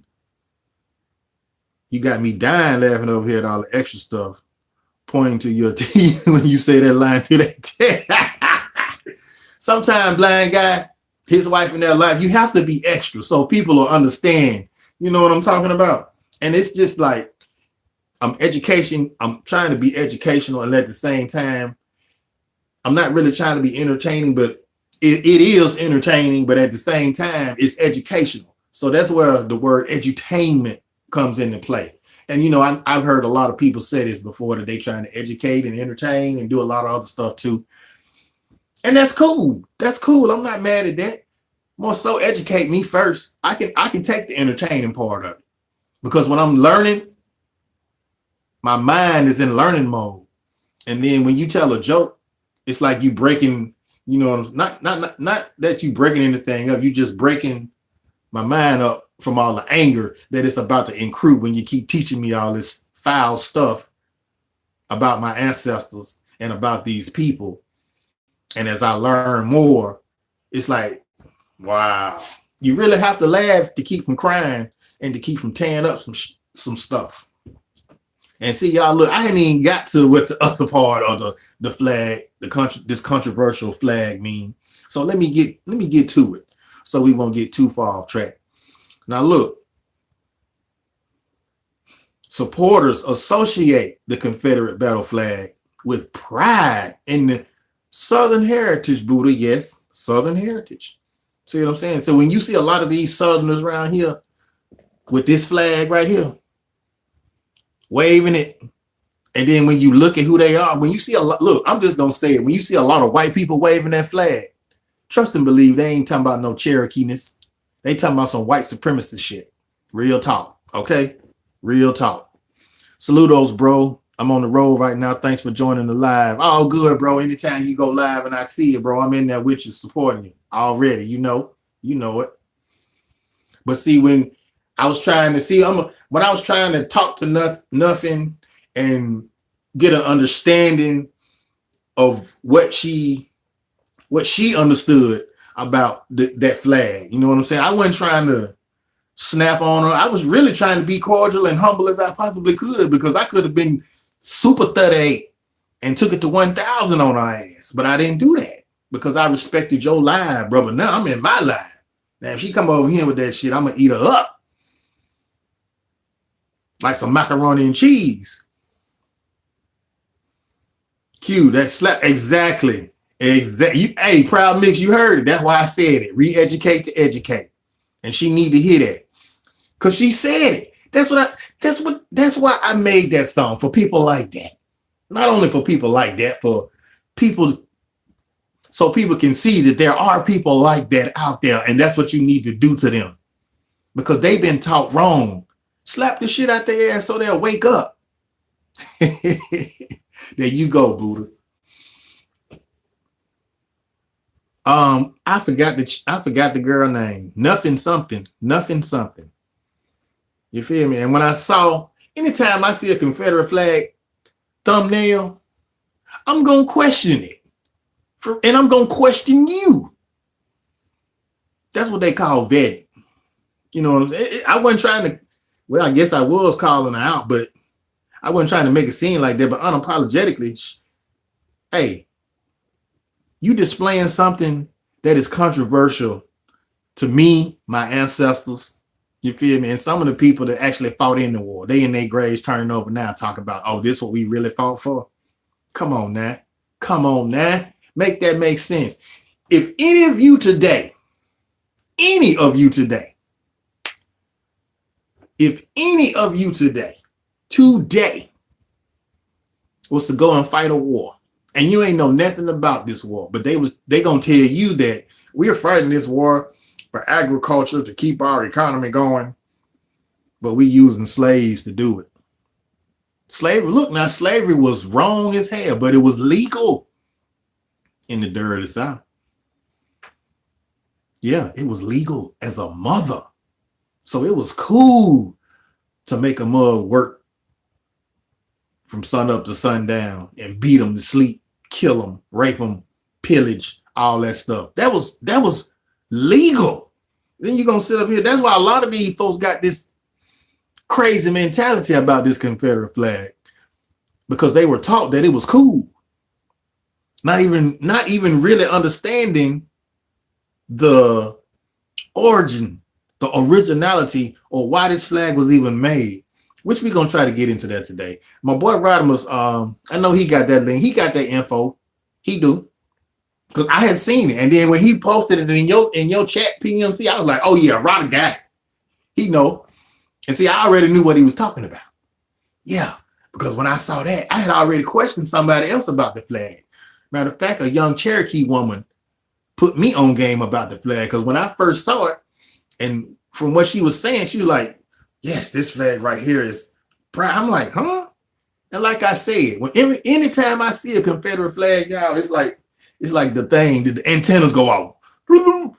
You got me dying laughing over here at all the extra stuff, pointing to your teeth when you say that line to that. Sometimes, blind guy, his wife in their life, you have to be extra so people will understand. You know what I'm talking about? And it's just like, I'm trying to be educational, and at the same time, I'm not really trying to be entertaining, but it is entertaining, but at the same time, it's educational. So that's where the word edutainment comes into play. And, you know, I've heard a lot of people say this before, that they trying to educate and entertain and do a lot of other stuff too. And that's cool. That's cool. I'm not mad at that. More so educate me first. I can take the entertaining part of it, because when I'm learning, my mind is in learning mode. And then when you tell a joke, it's like you breaking, you know, not that you breaking anything up. You just breaking my mind up from all the anger that it's about to accrue when you keep teaching me all this foul stuff about my ancestors and about these people. And as I learn more, it's like, wow, you really have to laugh to keep from crying and to keep from tearing up some stuff. And see, y'all, look, I ain't even got to what the other part of the flag, this controversial flag mean. So let me get to it, so we won't get too far off track. Now, look, supporters associate the Confederate battle flag with pride in the Southern heritage, Buddha. Yes, Southern heritage. See what I'm saying? So when you see a lot of these Southerners around here with this flag right here, waving it, and then when you look at who they are, when you see a lot, look, I'm just gonna say it, when you see a lot of white people waving that flag, trust and believe they ain't talking about no Cherokee-ness. They talking about some white supremacist shit. Real talk, okay? Real talk. Saludos, bro. I'm on the road right now. Thanks for joining the live. All good, bro. Anytime you go live and I see it, bro, I'm in there with you, supporting you already. You know it. But see, when I was trying to talk to nothing and get an understanding of what she understood about that flag. You know what I'm saying? I wasn't trying to snap on her. I was really trying to be cordial and humble as I possibly could, because I could have been super 38 and took it to 1,000 on her ass. But I didn't do that because I respected your line, brother. Now I'm in my line. Now, if she come over here with that shit, I'm going to eat her up like some macaroni and cheese. Q, that slap. Exactly. Hey, Proud Mix, you heard it. That's why I said it. Re-educate to educate. And she need to hear that, because she said it. That's why I made that song, for people like that. Not only for people like that, for people so people can see that there are people like that out there, and that's what you need to do to them because they've been taught wrong. Slap the shit out their ass so they'll wake up. There you go, Buddha. I forgot the girl name. Nothing something. You feel me? And when I saw, anytime I see a Confederate flag thumbnail, I'm gonna question it. And I'm gonna question you. That's what they call vetting. You know, I wasn't trying to, well, I guess I was calling her out, but I wasn't trying to make it seem like that, but unapologetically, hey, you displaying something that is controversial to me, my ancestors, you feel me? And some of the people that actually fought in the war, they in their graves turning over now talking about, oh, this is what we really fought for. Come on now. Make that make sense. If any of you today, today was to go and fight a war, and you ain't know nothing about this war, but they gonna tell you that we're fighting this war for agriculture to keep our economy going, but we using slaves to do it. Slavery, look now, slavery was wrong as hell, but it was legal in the dirty South. Yeah, it was legal as a mother. So it was cool to make a mug work from sun up to sundown and beat them to sleep, kill them, rape them, pillage, all that stuff. That was legal. Then you're going to sit up here. That's why a lot of these folks got this crazy mentality about this Confederate flag, because they were taught that it was cool. Not even really understanding the origin, the originality, or why this flag was even made, which we're going to try to get into that today. My boy Rodimus, I know he got that link. He got that info. He do. Because I had seen it. And then when he posted it in your chat, PMC, I was like, oh yeah, Rod got it. He know. And see, I already knew what he was talking about. Yeah, because when I saw that, I had already questioned somebody else about the flag. Matter of fact, a young Cherokee woman put me on game about the flag, because when I first saw it, and from what she was saying, she was like, yes, this flag right here is proud. I'm like, huh? And like I said, anytime I see a Confederate flag, y'all, it's like the thing, the antennas go off.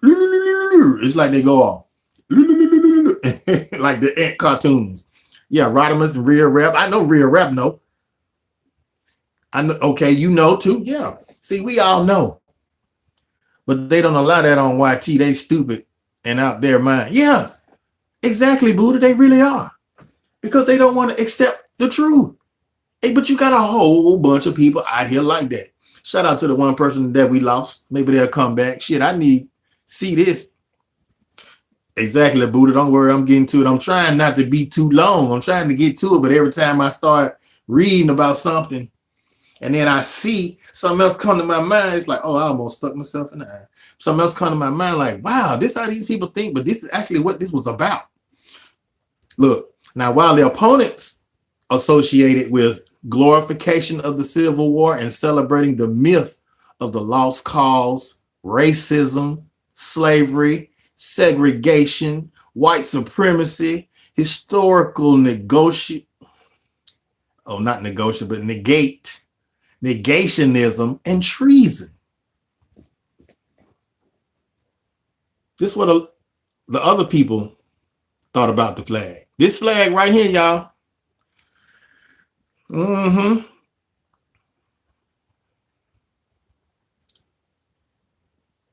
It's like they go off. Like the ant cartoons. Yeah, Rodimus and Real Rap. I know Real Rap, no. I know, okay, you know too. Yeah. See, we all know. But they don't allow that on YT. They stupid and out their mind. Yeah, exactly, Buddha. They really are. Because they don't want to accept the truth. Hey, but you got a whole bunch of people out here like that. Shout out to the one person that we lost. Maybe they'll come back. Shit, I need see this. Exactly, Buddha. Don't worry, I'm getting to it. I'm trying not to be too long. I'm trying to get to it, but every time I start reading about something and then I see something else come to my mind, it's like, oh, I almost stuck myself in the eye. Something else come to my mind, like, wow, this is how these people think, but this is actually what this was about. Look, now while the opponents associated with glorification of the Civil War and celebrating the myth of the lost cause, racism, slavery, segregation, white supremacy, historical negationism, and treason. This is what the other people thought about the flag. This flag right here, y'all.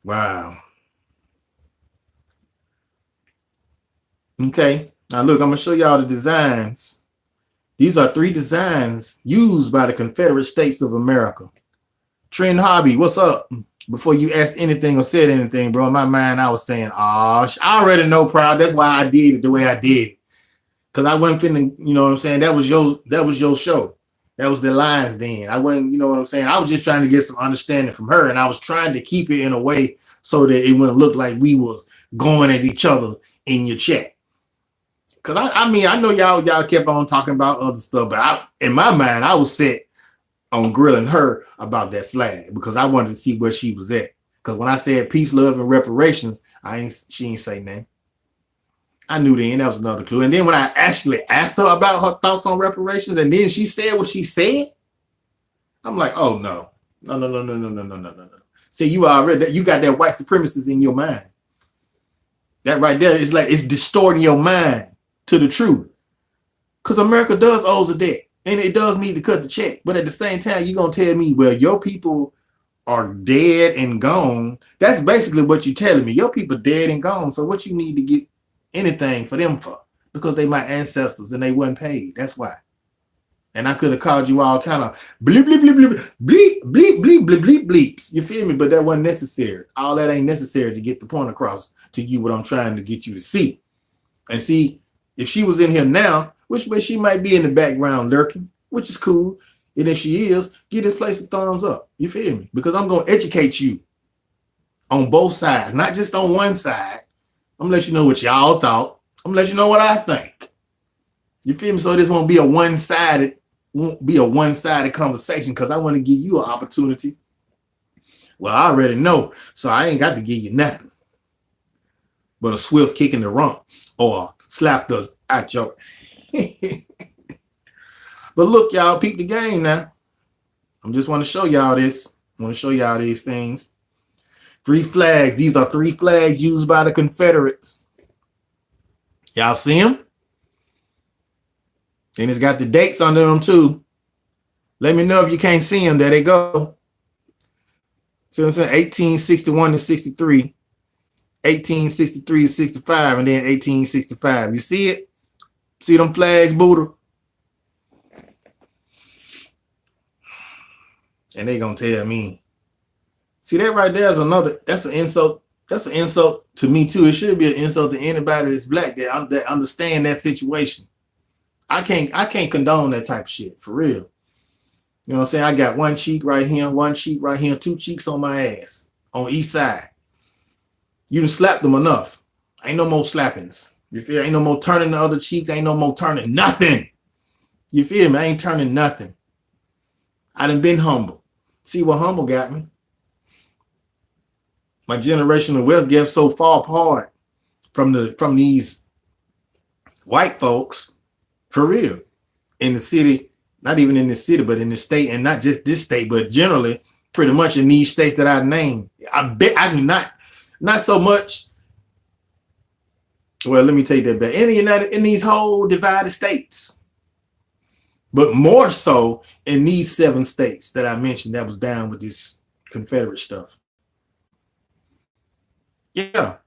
Wow. Okay, now look, I'm gonna show y'all the designs. These are 3 designs used by the Confederate States of America. Trent Hobby, what's up? Before you asked anything or said anything, bro, in my mind, I was saying, oh, I already know, proud. That's why I did it the way I did it. Because I wasn't finna, you know what I'm saying? That was your show. That was the lines then. I wasn't, you know what I'm saying? I was just trying to get some understanding from her, and I was trying to keep it in a way so that it wouldn't look like we was going at each other in your chat. Because I mean, I know y'all kept on talking about other stuff, but in my mind, I was set on grilling her about that flag because I wanted to see where she was at. Because when I said peace, love, and reparations, she ain't say nothing. I knew then that was another clue. And then when I actually asked her about her thoughts on reparations, and then she said what she said, I'm like, oh no. No. See, you already, you got that white supremacist in your mind. That right there is like, it's distorting your mind to the truth. Because America does owe a debt. And it does need to cut the check. But at the same time, you're going to tell me, well, your people are dead and gone. That's basically what you're telling me. Your people dead and gone. So what you need to get anything for them for? Because they my ancestors and they wasn't paid. That's why. And I could have called you all kind of bleep, bleep, bleep, bleep, bleep, bleep, bleep, bleep, bleep, bleeps. You feel me? But that wasn't necessary. All that ain't necessary to get the point across to you what I'm trying to get you to see. And see, if she was in here now, which way she might be in the background lurking, which is cool. And if she is, give this place a thumbs up. You feel me? Because I'm going to educate you on both sides, not just on one side. I'm going to let you know what y'all thought. I'm going to let you know what I think. You feel me? So this won't be a one-sided conversation because I want to give you an opportunity. Well, I already know, so I ain't got to give you nothing but a swift kick in the rump or slap the out your. But look, y'all, peep the game now. I just want to show y'all this. I want to show y'all these things. 3 flags. These are 3 flags used by the Confederates. Y'all see them? And it's got the dates under them too. Let me know if you can't see them. There they go. So it's 1861 to 63, 1863 to 65, and then 1865. You see it? See them flags, Buddha? And they gonna tell me. See that right there is another. That's an insult. That's an insult to me too. It should be an insult to anybody that's black that understand that situation. I can't condone that type of shit for real. You know what I'm saying? I got one cheek right here, 2 cheeks on my ass on each side. You done slapped them enough. Ain't no more slappings. You feel? Ain't no more turning the other cheeks. Ain't no more turning nothing. You feel me? I ain't turning nothing. I done been humble. See what humble got me? My generational wealth gap so far apart from these white folks, for real, in the city, not even in the city, but in the state, and not just this state, but generally, pretty much in these states that I named. I bet I can not so much. Well, let me take that back. In these whole divided states, but more so in these 7 states that I mentioned that was down with this Confederate stuff. Yeah.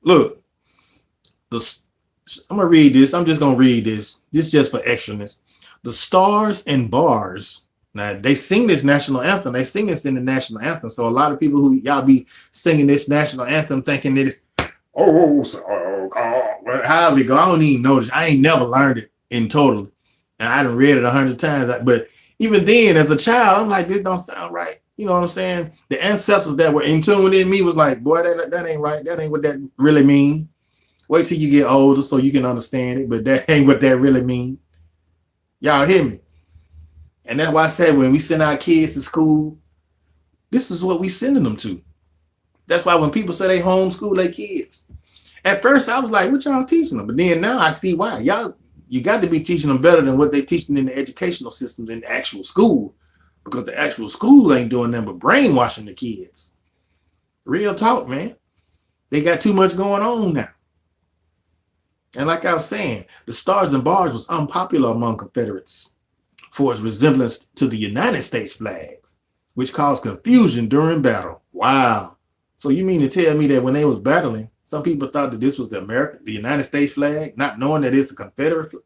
Look, I'm gonna read this. I'm just gonna read this. This is just for extraness. The Stars and Bars. Now they sing this national anthem. They sing this in the national anthem. So a lot of people who y'all be singing this national anthem thinking that it's how we go. I don't even know this. I ain't never learned it in total, and I done read it 100 times. But even then, as a child, I'm like, this don't sound right. You know what I'm saying? The ancestors that were in tune in me was like, boy, that ain't right. That ain't what that really mean. Wait till you get older so you can understand it, but that ain't what that really mean. Y'all hear me? And that's why I said when we send our kids to school, this is what we sending them to. That's why when people say they homeschool their kids, at first I was like, what y'all teaching them? But then now I see why. You got to be teaching them better than what they teaching in the educational system in the actual school, because the actual school ain't doing nothing but brainwashing the kids. Real talk, man. They got too much going on now. And like I was saying, the Stars and Bars was unpopular among Confederates for its resemblance to the United States flags, which caused confusion during battle. Wow. So you mean to tell me that when they was battling, some people thought that this was the United States flag, not knowing that it's a Confederate flag?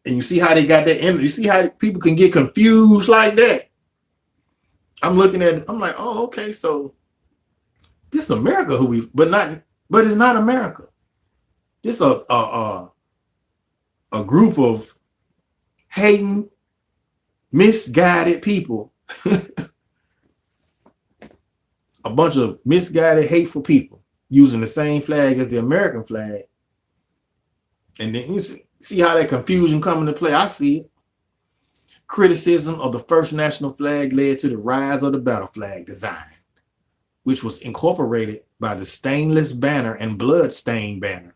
And you see how they got that in? You see how people can get confused like that? I'm looking at it, I'm like, oh, okay, so this is America but it's not America. This a group of hating, misguided people, a bunch of misguided, hateful people using the same flag as the American flag. And then you see how that confusion come into play. I see it. criticism of the first national flag led to the rise of the battle flag design, which was incorporated by the stainless banner and blood-stained banner.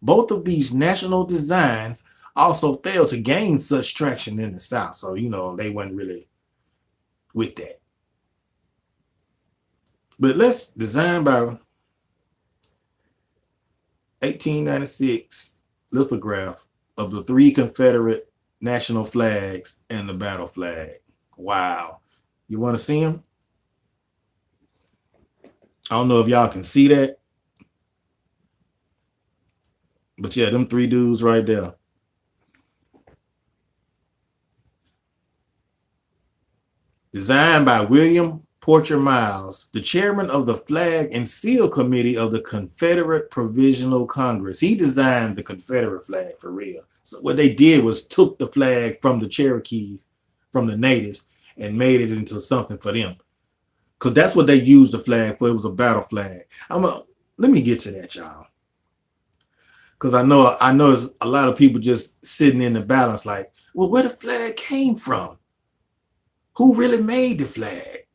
Both of these national designs also failed to gain such traction in the South. So, you know, they weren't really with that. But let's design by 1896 lithograph of the 3 Confederate national flags and the battle flag. Wow. You want to see them? I don't know if y'all can see that. But yeah, them 3 dudes right there. Designed by William Porcher Miles, the chairman of the Flag and Seal Committee of the Confederate Provisional Congress. He designed the Confederate flag for real. So what they did was took the flag from the Cherokees, from the natives, and made it into something for them. Because that's what they used the flag for. It was a battle flag. Let me get to that, y'all. Because I know there's a lot of people just sitting in the balance like, well, where the flag came from? Who really made the flag?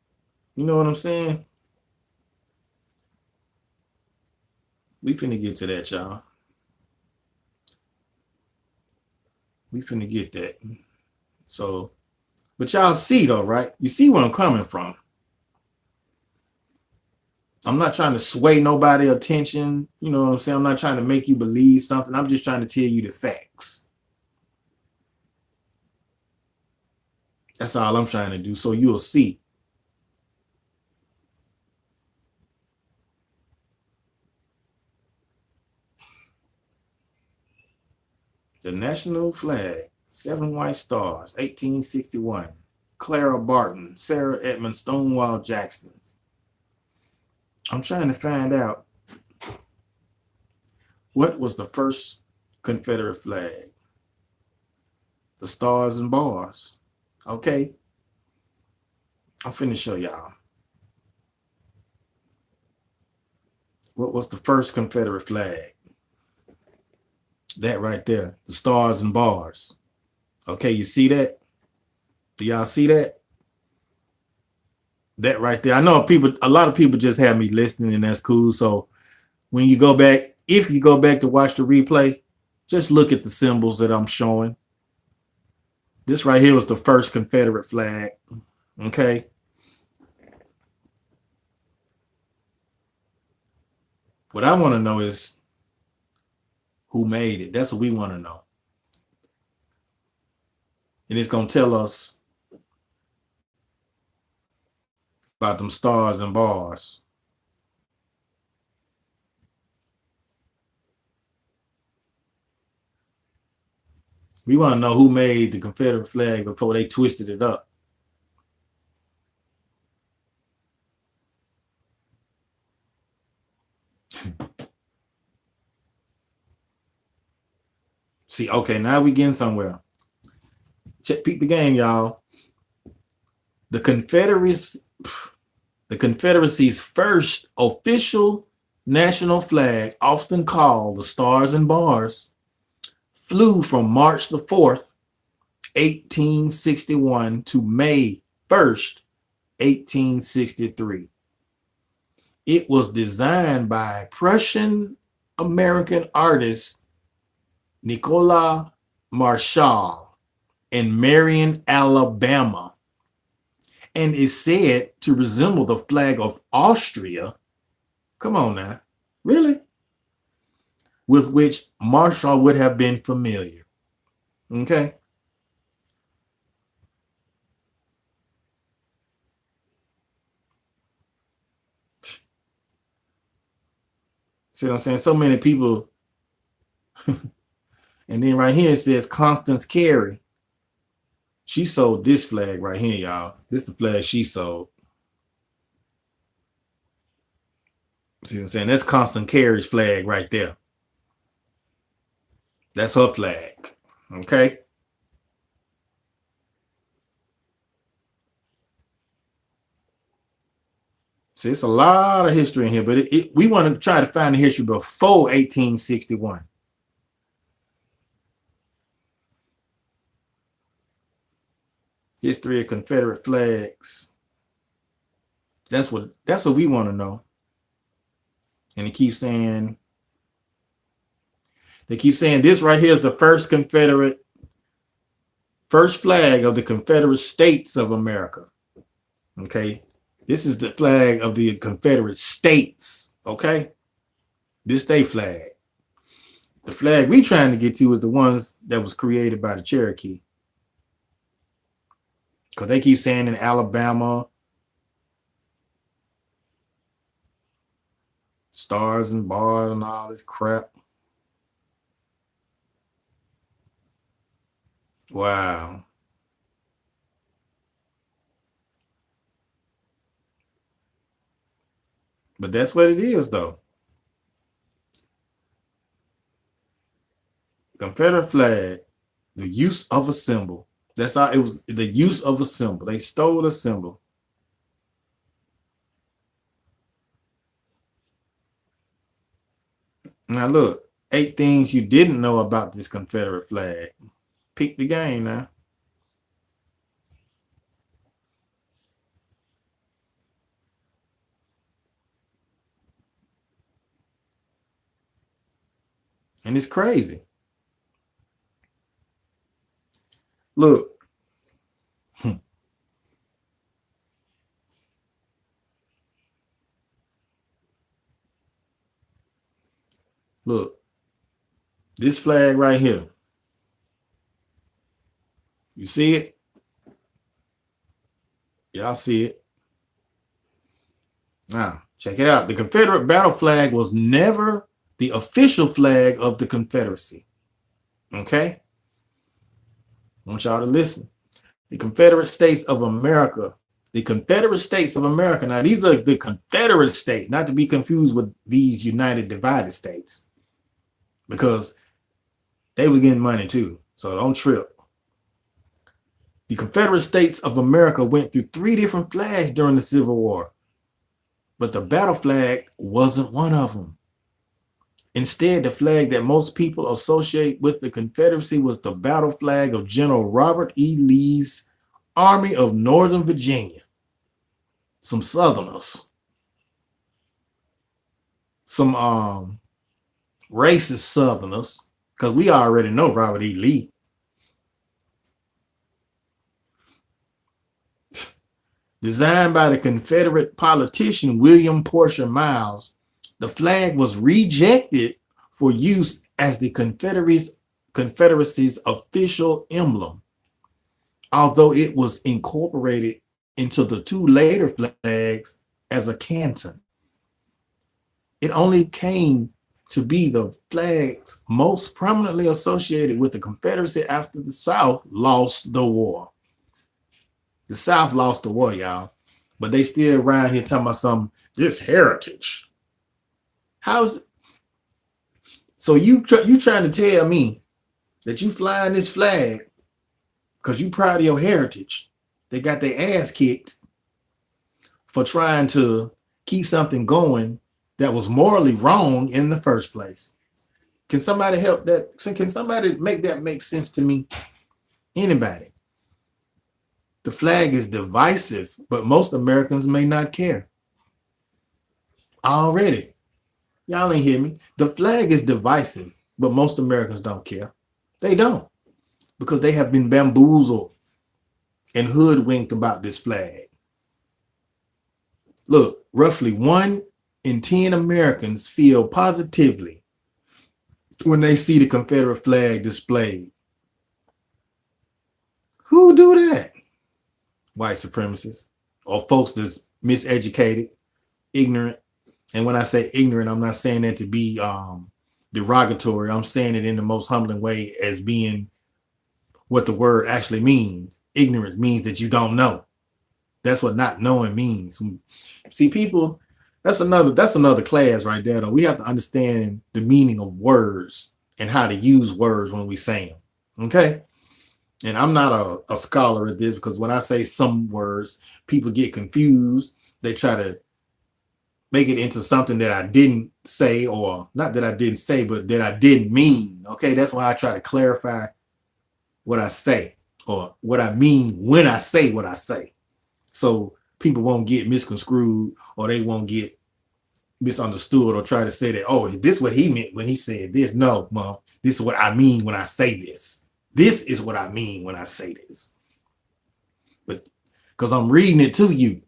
You know what I'm saying? We finna get to that, y'all. We finna get that. So, but y'all see though, right? You see where I'm coming from. I'm not trying to sway nobody's attention. You know what I'm saying? I'm not trying to make you believe something. I'm just trying to tell you the facts. That's all I'm trying to do. So you'll see. The national flag, 7 white stars, 1861. Clara Barton, Sarah Edmond Stonewall Jackson. I'm trying to find out what was the first Confederate flag. The stars and bars. Okay. I'm finna show y'all. What was the first Confederate flag? That right there, the stars and bars. Okay, you see that? Do y'all see that? That right there. I know a lot of people just have me listening, and that's cool. So when you go back, if you go back to watch the replay, just look at the symbols that I'm showing. This right here was the first Confederate flag. Okay. What I want to know is who made it. That's what we want to know. And it's going to tell us about them stars and bars. We want to know who made the Confederate flag before they twisted it up. See, okay, now we getting somewhere. Peep the game, y'all. The Confederacy's first official national flag, often called the Stars and Bars, flew from March the 4th, 1861 to May 1st, 1863. It was designed by Prussian American artist Nicolas Marchal in Marion, Alabama, and is said to resemble the flag of Austria. Come on now, really? With which Marshall would have been familiar. Okay. See what I'm saying? So many people. And then right here it says Constance Carey. She sold this flag right here, y'all. This is the flag she sold. See what I'm saying? That's Constance Carey's flag right there. That's her flag. Okay. See, it's a lot of history in here, but we want to try to find the history before 1861. History of Confederate flags. That's what we want to know. And they keep saying this right here is the first flag of the Confederate States of America. Okay. This is the flag of the Confederate States. Okay. This they flag. The flag we trying to get to is the ones that was created by the Cherokee. Because they keep saying in Alabama, stars and bars and all this crap. Wow. But that's what it is, though. Confederate flag, the use of a symbol. That's how it was, the use of a symbol. They stole a symbol. Now look, 8 things you didn't know about this Confederate flag. Pick the game now. And it's crazy. Look. Look. This flag right here. You see it? Y'all see it? Now, check it out. The Confederate battle flag was never the official flag of the Confederacy. Okay? I want y'all to listen. The Confederate States of America. The Confederate States of America. Now, these are the Confederate States, not to be confused with these United Divided States, because they were getting money too. So don't trip. The Confederate States of America went through 3 different flags during the Civil War, but the battle flag wasn't one of them. Instead, the flag that most people associate with the Confederacy was the battle flag of General Robert E. Lee's Army of Northern Virginia. Some Southerners. Some racist Southerners, because we already know Robert E. Lee. Designed by the Confederate politician William Porcher Miles, the flag was rejected for use as the Confederacy's official emblem, although it was incorporated into the 2 later flags as a canton. It only came to be the flags most prominently associated with the Confederacy after the South lost the war. The South lost the war, y'all, but they still around here talking about this heritage. How's so you trying to tell me that you flying this flag because you proud of your heritage? They got their ass kicked for trying to keep something going that was morally wrong in the first place. Can somebody help that? Can somebody make that make sense to me? Anybody? The flag is divisive, but most Americans may not care. Already. Y'all ain't hear me. The flag is divisive, but most Americans don't care. They don't, because they have been bamboozled and hoodwinked about this flag. Look, roughly 1 in 10 Americans feel positively when they see the Confederate flag displayed. Who do that? White supremacists or folks that's miseducated, ignorant. And when I say ignorant, I'm not saying that to be derogatory. I'm saying it in the most humbling way as being what the word actually means. Ignorance means that you don't know. That's what not knowing means. See, people, that's another class right there, though. We have to understand the meaning of words and how to use words when we say them. Okay? And I'm not a scholar at this, because when I say some words, people get confused. They try to make it into something that I didn't say, or not that I didn't say, but that I didn't mean. Okay, that's why I try to clarify what I say. or what I mean when I say what I say. So people won't get misconstrued, or they won't get misunderstood, or try to say that, oh, this is what he meant when he said this. No, Mom, this is what I mean when I say this. This is what I mean when I say this. But because I'm reading it to you.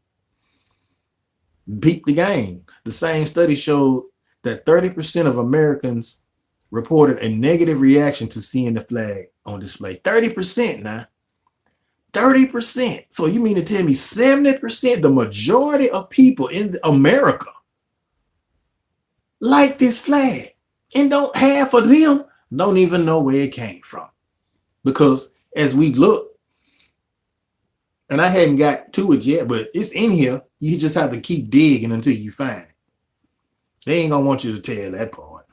Peep the game. The same study showed that 30% of Americans reported a negative reaction to seeing the flag on display. 30% now. 30%. So you mean to tell me 70%, the majority of people in America like this flag, and don't half of them don't even know where it came from? Because as we look, and I hadn't got to it yet, but it's in here. You just have to keep digging until you find it. They ain't gonna want you to tell that part.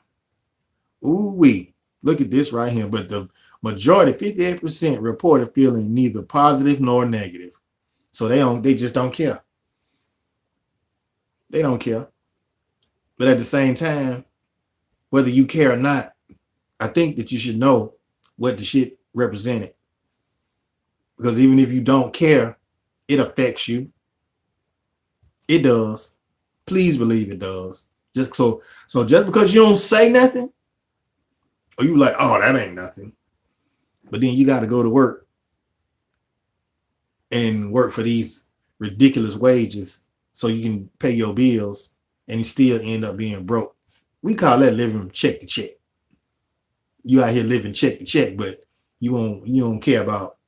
Ooh wee. Look at this right here. But the majority, 58%, reported feeling neither positive nor negative. So they just don't care. They don't care. But at the same time, whether you care or not, I think that you should know what the shit represented. Because even if you don't care, it affects you. It does. Please believe it does. Just just because you don't say nothing, or you like, oh, that ain't nothing. But then you got to go to work and work for these ridiculous wages so you can pay your bills, and you still end up being broke. We call that living check to check. You out here living check to check, but you don't care about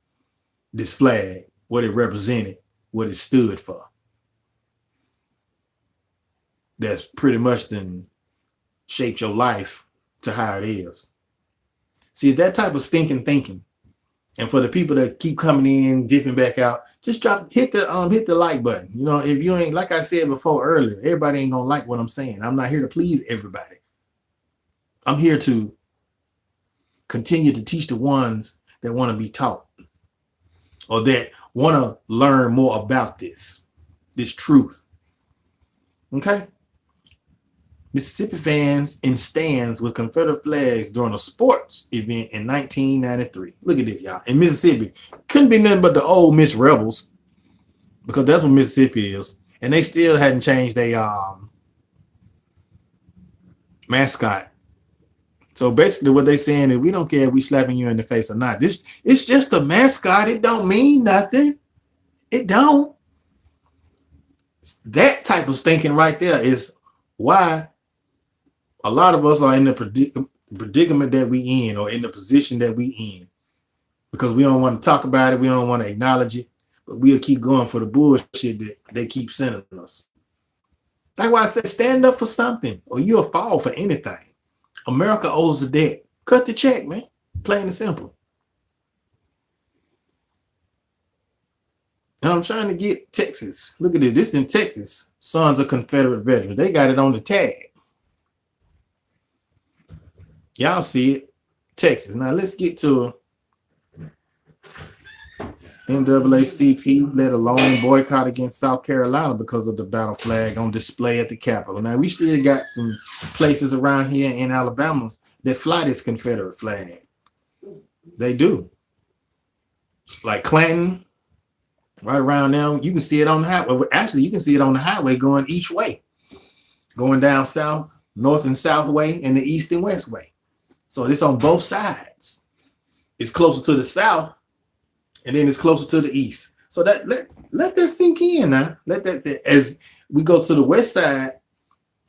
this flag, what it represented, what it stood for. That's pretty much then shaped your life to how it is. See, it's that type of stinking thinking. And for the people that keep coming in, dipping back out, just hit the like button. You know, if you ain't, like I said before earlier, everybody ain't gonna like what I'm saying. I'm not here to please everybody. I'm here to continue to teach the ones that want to be taught, or that want to learn more about this truth. Okay? Mississippi fans in stands with Confederate flags during a sports event in 1993. Look at this, y'all. In Mississippi, couldn't be nothing but the old Miss Rebels, because that's what Mississippi is. And they still hadn't changed their mascot. So basically what they saying is, we don't care if we slapping you in the face or not. It's just a mascot. It don't mean nothing. It don't. That type of thinking right there is why a lot of us are in the predicament that we in, or in the position that we in, because we don't want to talk about it. We don't want to acknowledge it, but we'll keep going for the bullshit that they keep sending us. That's why I said, stand up for something, or you'll fall for anything. America owes the debt. Cut the check, man. Plain and simple. And I'm trying to get Texas. Look at it. This in Texas. Sons of Confederate veterans. They got it on the tag. Y'all see it. Texas. Now let's get to NAACP led a long boycott against South Carolina because of the battle flag on display at the Capitol. Now we still got some places around here in Alabama that fly this Confederate flag. They do. Like Clanton, right around now, you can see it on the highway. Actually, you can see it on the highway going each way, going down south, north and south way, and the east and west way. So it's on both sides. It's closer to the south, and then it's closer to the east. So that let that sink in now. Let that, as we go to the west side,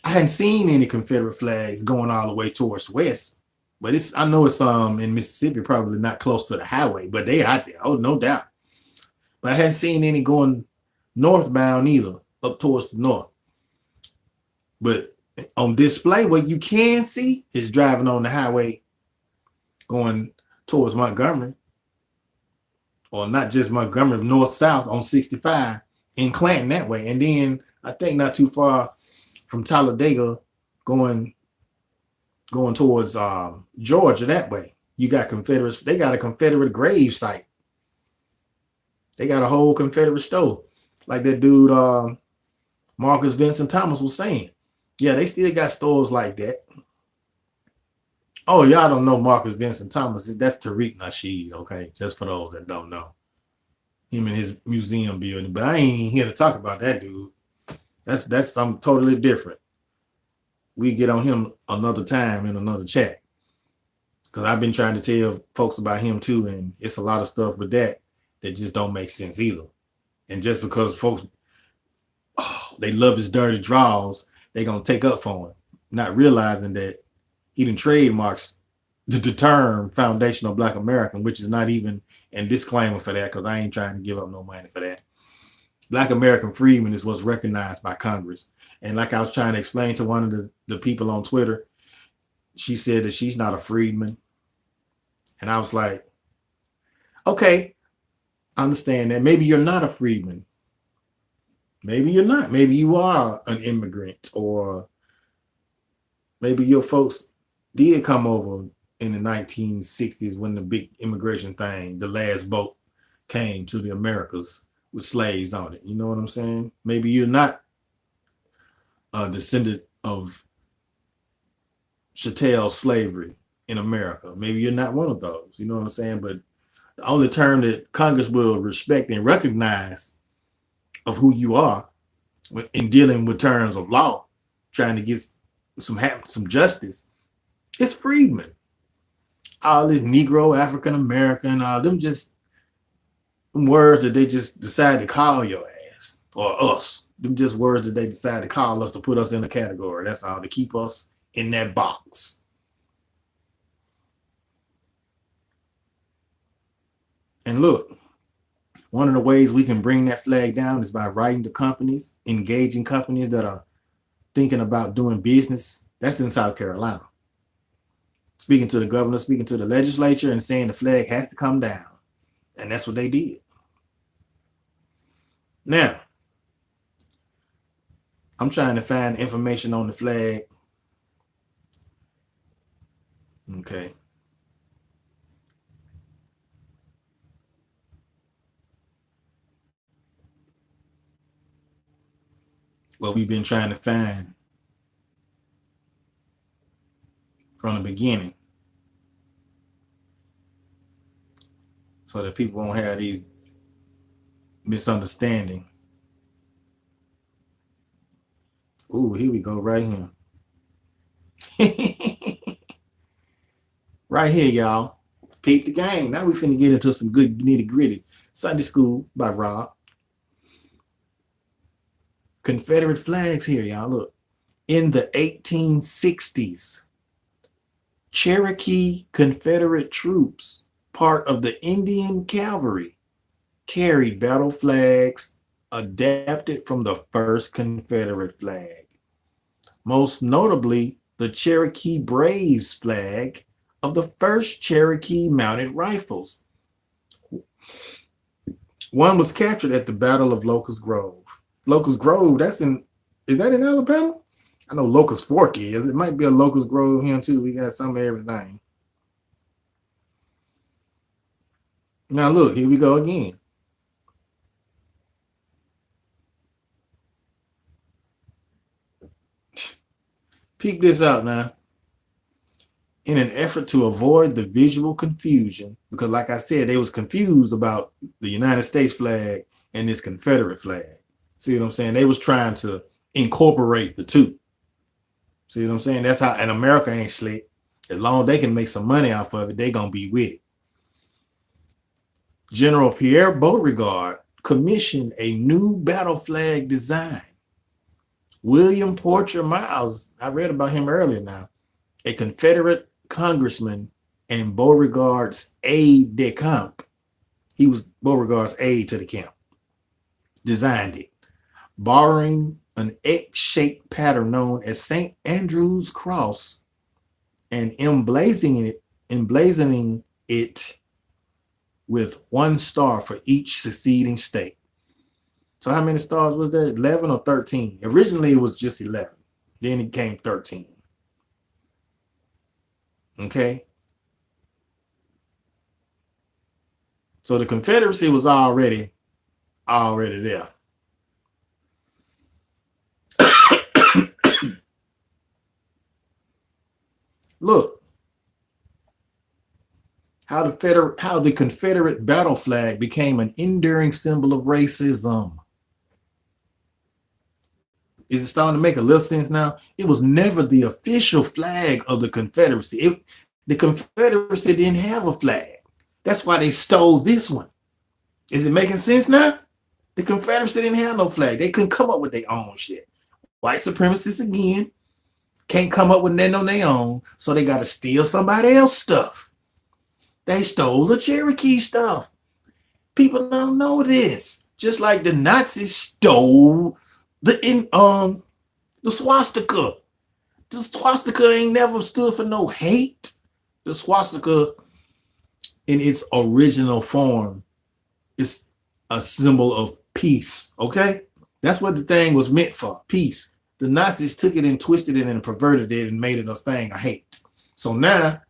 I hadn't seen any Confederate flags going all the way towards west. But I know it's in Mississippi, probably not close to the highway, but they out there. Oh, no doubt. But I hadn't seen any going northbound either, up towards the north. But on display, what you can see is driving on the highway going towards Montgomery, or not just Montgomery, north-south on 65 in Clanton that way. And then I think not too far from Talladega going towards Georgia that way. You got Confederates. They got a Confederate grave site. They got a whole Confederate store, like that dude Marcus Vincent Thomas was saying. Yeah, they still got stores like that. Oh, y'all don't know Marcus Vincent Thomas. That's Tariq Nasheed, okay? Just for those that don't know. Him and his museum building. But I ain't here to talk about that dude. That's something totally different. We get on him another time in another chat. Because I've been trying to tell folks about him too, and it's a lot of stuff with that just don't make sense either. And just because folks, they love his dirty draws, they gonna take up for him, not realizing that he done trademarks the term foundational Black American, which is not even a disclaimer for that, because I ain't trying to give up no money for that. Black American freedmen is what's recognized by Congress. And like I was trying to explain to one of the people on Twitter, she said that she's not a freedman. And I was like, okay, I understand that. Maybe you're not a freedman. Maybe you're not. Maybe you are an immigrant, or maybe your folks did come over in the 1960s when the big immigration thing, the last boat came to the Americas with slaves on it. You know what I'm saying? Maybe you're not a descendant of chattel slavery in America. Maybe you're not one of those. You know what I'm saying? But the only term that Congress will respect and recognize of who you are in dealing with terms of law, trying to get some justice, is freedmen. All this Negro, African American, them just words that they just decide to call your ass or us. Them just words that they decide to call us to put us in a category. That's all, to keep us in that box. And look, one of the ways we can bring that flag down is by writing to companies, engaging companies that are thinking about doing business. That's in South Carolina. Speaking to the governor, speaking to the legislature, and saying the flag has to come down. And that's what they did. Now, I'm trying to find information on the flag. Okay. What we've been trying to find from the beginning, so that people won't have these misunderstandings. Ooh, here we go, right here. Right here, y'all. Peep the game. Now we finna get into some good nitty gritty. Sunday School by Rob. Confederate flags here, y'all. Look. In the 1860s, Cherokee Confederate troops, part of the Indian Cavalry, carried battle flags adapted from the first Confederate flag. Most notably, the Cherokee Braves flag of the first Cherokee Mounted Rifles. One was captured at the Battle of Locust Grove. Locust Grove, is that in Alabama? I know Locust Fork is. It might be a Locust Grove here too. We got some of everything. Now look, here we go again. Peep this out now. In an effort to avoid the visual confusion, because like I said, they was confused about the United States flag and this Confederate flag. See what I'm saying? They was trying to incorporate the two. See what I'm saying? That's how, and America ain't slick. As long as they can make some money off of it, they gonna be with it. General Pierre Beauregard commissioned a new battle flag design. William Porcher Miles, I read about him earlier now, a Confederate congressman and Beauregard's aide de camp. He was Beauregard's aide to the camp. Designed it, borrowing an egg-shaped pattern known as St. Andrew's Cross and emblazoning it with one star for each succeeding state. So how many stars was there? 11 or 13? Originally, it was just 11. Then it came 13. Okay. So the Confederacy was already there. Look, how the Confederate battle flag became an enduring symbol of racism. Is it starting to make a little sense now? It was never the official flag of the Confederacy. The Confederacy didn't have a flag. That's why they stole this one. Is it making sense now? The Confederacy didn't have no flag. They couldn't come up with their own shit. White supremacists, again, can't come up with nothing on their own, so they got to steal somebody else's stuff. They stole the Cherokee stuff. People don't know this. Just like the Nazis stole the swastika. The swastika ain't never stood for no hate. The swastika in its original form is a symbol of peace, okay? That's what the thing was meant for, peace. The Nazis took it and twisted it and perverted it and made it a thing of hate. So now,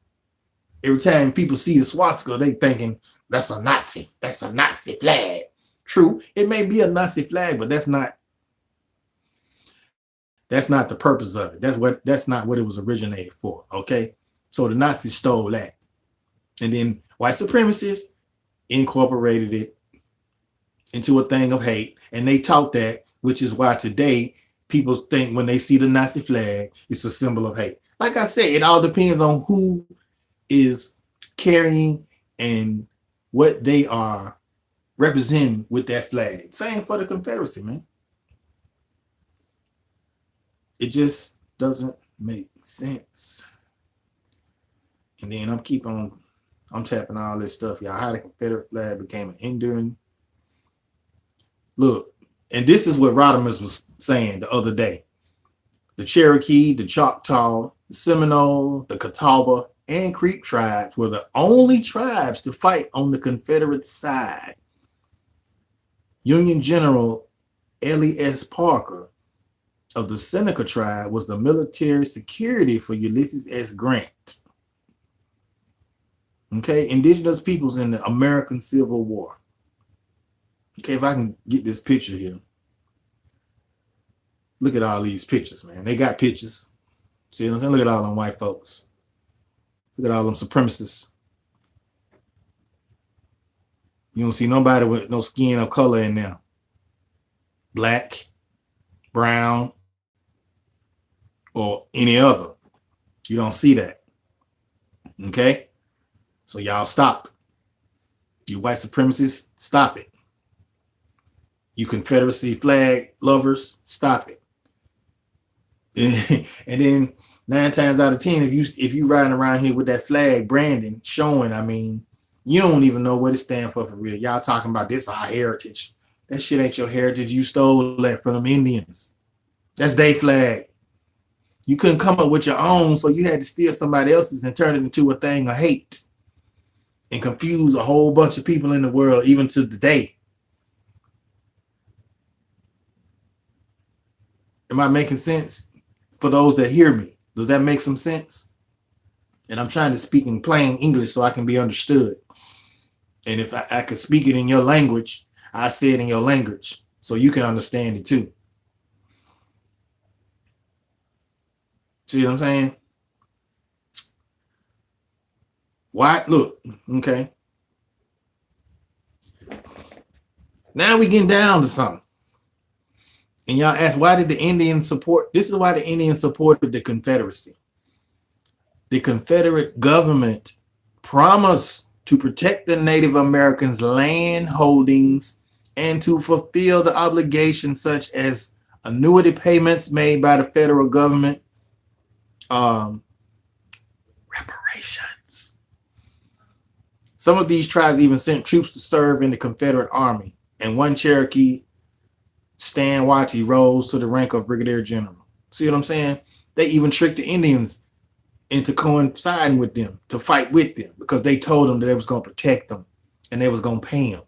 every time people see the swastika, they thinking, that's a Nazi flag. True, it may be a Nazi flag, but that's not the purpose of it. That's not what it was originated for, okay? So the Nazis stole that. And then white supremacists incorporated it into a thing of hate, and they taught that, which is why today people think when they see the Nazi flag, it's a symbol of hate. Like I said, it all depends on who is carrying and what they are representing with that flag. Same for the Confederacy, man. It just doesn't make sense. And then I'm tapping all this stuff, y'all. How the Confederate flag became an enduring. Look, and this is what Rodimus was saying the other day. The Cherokee, the Choctaw, the Seminole, the Catawba, and Creek tribes were the only tribes to fight on the Confederate side. Union General Ellie S. Parker of the Seneca tribe was the military security for Ulysses S. Grant. Okay, indigenous peoples in the American Civil War. Okay, if I can get this picture here. Look at all these pictures, man. They got pictures. See what I'm saying? Look at all them white folks. Look at all them supremacists. You don't see nobody with no skin or color in there. Black, brown, or any other. You don't see that. Okay? So y'all stop. You white supremacists, stop it. You Confederacy flag lovers, stop it. And then 9 times out of 10, if you riding around here with that flag branding showing, I mean, you don't even know what it stands for real. Y'all talking about this for our heritage. That shit ain't your heritage. You stole that from them Indians. That's their flag. You couldn't come up with your own, so you had to steal somebody else's and turn it into a thing of hate and confuse a whole bunch of people in the world, even to today. Am I making sense? For those that hear me, does that make some sense? And I'm trying to speak in plain English so I can be understood. And if I could speak it in your language, I say it in your language so you can understand it too. See what I'm saying? Why? Look, okay. Now we getting down to something. And y'all ask, why did the Indians support? This is why the Indians supported the Confederacy. The Confederate government promised to protect the Native Americans' land holdings and to fulfill the obligations such as annuity payments made by the federal government, reparations. Some of these tribes even sent troops to serve in the Confederate Army, and one Cherokee, Stan Watty, rose to the rank of brigadier general. See what I'm saying? They even tricked the Indians into coinciding with them to fight with them because they told them that they was going to protect them and they was going to pay them.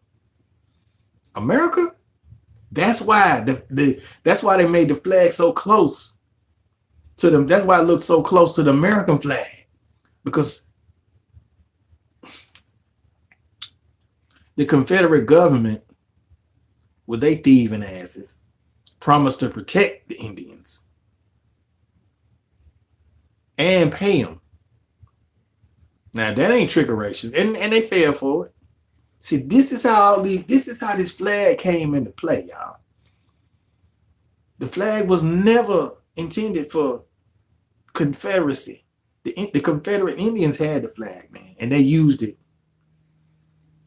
America, that's why that's why they made the flag so close to them. That's why it looked so close to the American flag, because the Confederate government, with they thieving asses, promised to protect the Indians and pay them. Now that ain't trickeration, and they fell for it. See, this is how this flag came into play, y'all. The flag was never intended for Confederacy. The Confederate Indians had the flag, man, and they used it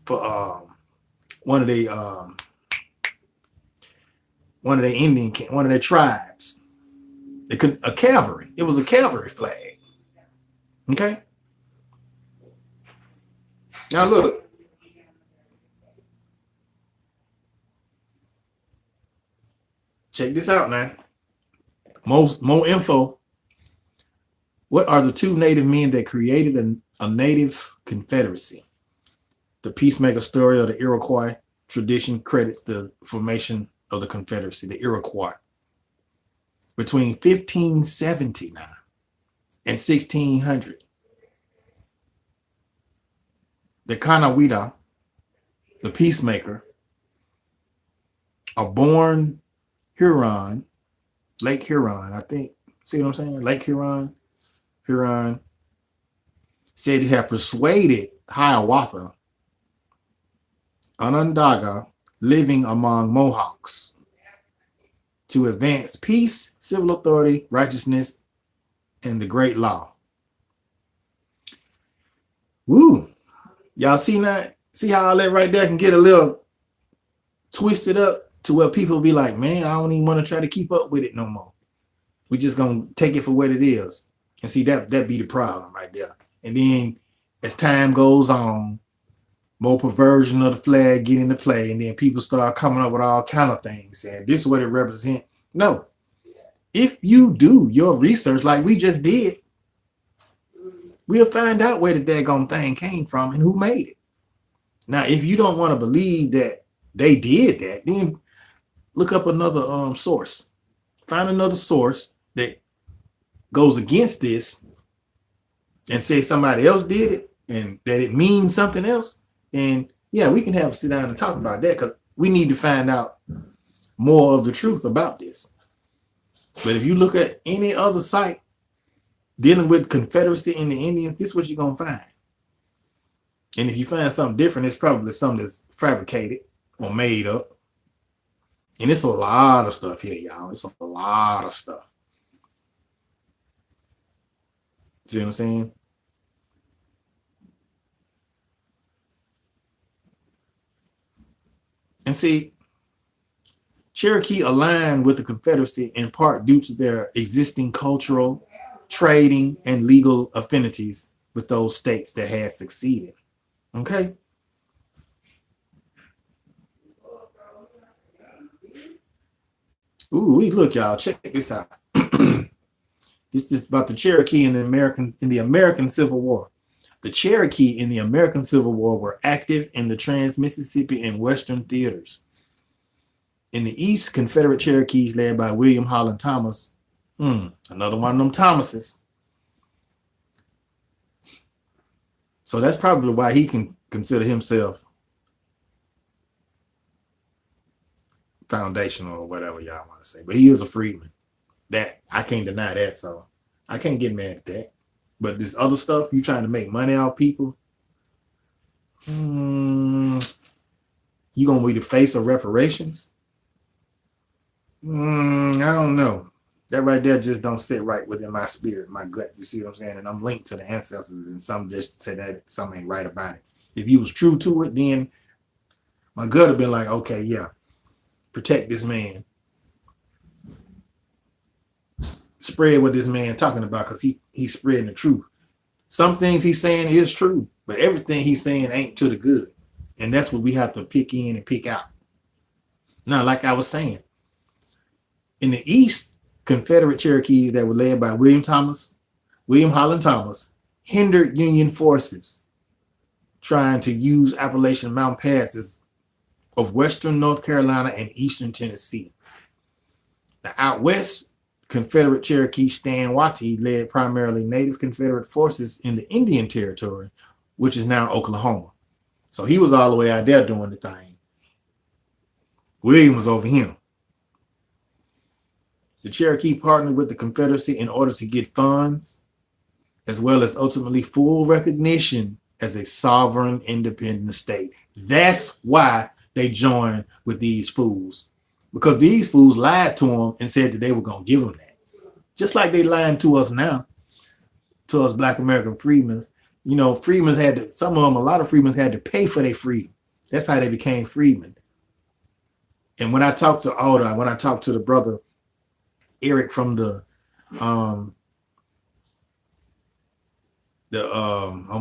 for one of their one of their tribes. A cavalry. It was a cavalry flag. Okay. Now look. Check this out now. More info. What are the two native men that created a native confederacy? The Peacemaker story of the Iroquois tradition credits the formation of the Confederacy, the Iroquois. Between 1579 and 1600, the Kanawita, the Peacemaker, a born Huron, Lake Huron, I think. See what I'm saying? Lake Huron. Huron said he had persuaded Hiawatha, Onondaga, living among Mohawks, to advance peace, civil authority, righteousness, and the great law. Woo! Y'all see that? See how all that right there can get a little twisted up to where people be like, man, I don't even want to try to keep up with it no more. We just gonna take it for what it is. And see, that be the problem right there. And then as time goes on, more perversion of the flag get into play, and then people start coming up with all kind of things, and this is what it represents. No. If you do your research like we just did, we'll find out where the daggone thing came from and who made it. Now, if you don't want to believe that they did that, then look up another source. Find another source that goes against this and say somebody else did it and that it means something else. And yeah, we can have a sit down and talk about that, because we need to find out more of the truth about this. But if you look at any other site dealing with Confederacy and the Indians, this is what you're going to find. And if you find something different, it's probably something that's fabricated or made up. And it's a lot of stuff here, y'all. It's a lot of stuff. See what I'm saying? And see, Cherokee aligned with the Confederacy in part due to their existing cultural, trading, and legal affinities with those states that had succeeded. Okay? Ooh, look, y'all, check this out. This is about the Cherokee in the American Civil War. The Cherokee in the American Civil War were active in the Trans-Mississippi and Western theaters. In the East, Confederate Cherokees led by William Holland Thomas, another one of them Thomases. So that's probably why he can consider himself foundational or whatever y'all want to say. But he is a freedman. That I can't deny that, so I can't get mad at that. But this other stuff, you trying to make money out of people, you gonna be the face of reparations? I don't know. That right there just don't sit right within my spirit, my gut. You see what I'm saying? And I'm linked to the ancestors, and some just say that something ain't right about it. If you was true to it, then my gut would have been like, okay, yeah, protect this man. Spread what this man talking about, because he's spreading the truth. Some things he's saying is true, but everything he's saying ain't to the good. And that's what we have to pick in and pick out. Now, like I was saying, in the East, Confederate Cherokees that were led by William Holland Thomas, hindered Union forces trying to use Appalachian Mountain passes of Western North Carolina and Eastern Tennessee. Now, out west, Confederate Cherokee Stan Watty led primarily Native Confederate forces in the Indian Territory, which is now Oklahoma. So he was all the way out there doing the thing. William was over him. The Cherokee partnered with the Confederacy in order to get funds as well as ultimately full recognition as a sovereign, independent state. That's why they joined with these fools, because these fools lied to them and said that they were going to give them that. Just like they lying to us now, to us Black American freedmen. You know, freedmen had to, some of them, a lot of freedmen had to pay for their freedom. That's how they became freedmen. And when I talked to Alda, when I talked to the brother Eric from the oh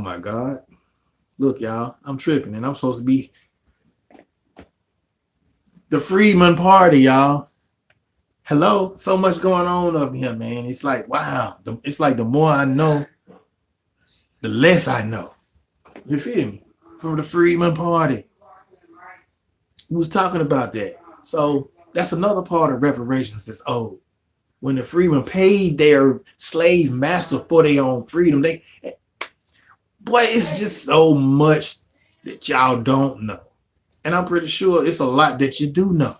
my God, look, y'all, I'm tripping, and I'm supposed to be the Freedman Party, y'all. Hello, so much going on up here, man. It's like, wow, it's like the more I know, the less I know. You feel me? From the Freedman Party. Who was talking about that? So that's another part of reparations that's owed. When the freedmen paid their slave master for their own freedom, boy, it's just so much that y'all don't know. And I'm pretty sure it's a lot that you do know.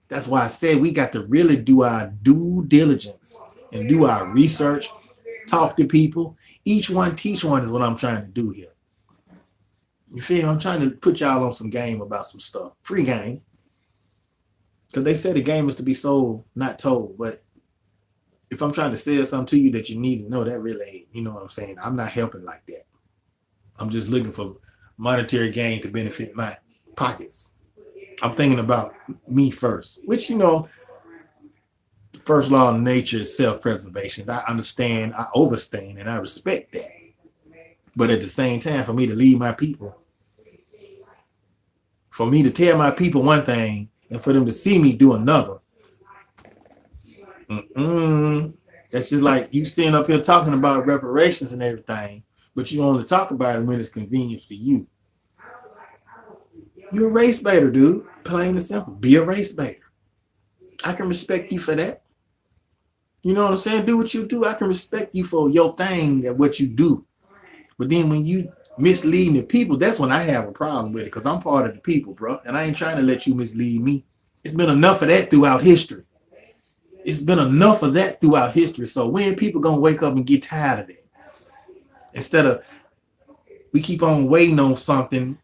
That's why I said we got to really do our due diligence and do our research, talk to people. Each one teach one is what I'm trying to do here. You feel me? I'm trying to put y'all on some game about some stuff. Free game. Because they say the game is to be sold, not told. But if I'm trying to sell something to you that you need to know, that really ain't, you know what I'm saying? I'm not helping like that. I'm just looking for monetary gain to benefit my pockets. I'm thinking about me first, which, you know, the first law of nature is self-preservation. I understand, I understand, and I respect that. But at the same time, for me to lead my people, for me to tell my people one thing and for them to see me do another, that's just like you sitting up here talking about reparations and everything, but you only talk about it when it's convenient to you. You're a race baiter, dude. Plain and simple. Be a race baiter. I can respect you for that. You know what I'm saying? Do what you do. I can respect you for your thing and what you do. But then when you misleading the people, that's when I have a problem with it, because I'm part of the people, bro. And I ain't trying to let you mislead me. It's been enough of that throughout history. It's been enough of that throughout history. So when people gonna wake up and get tired of that? Instead of we keep on waiting on something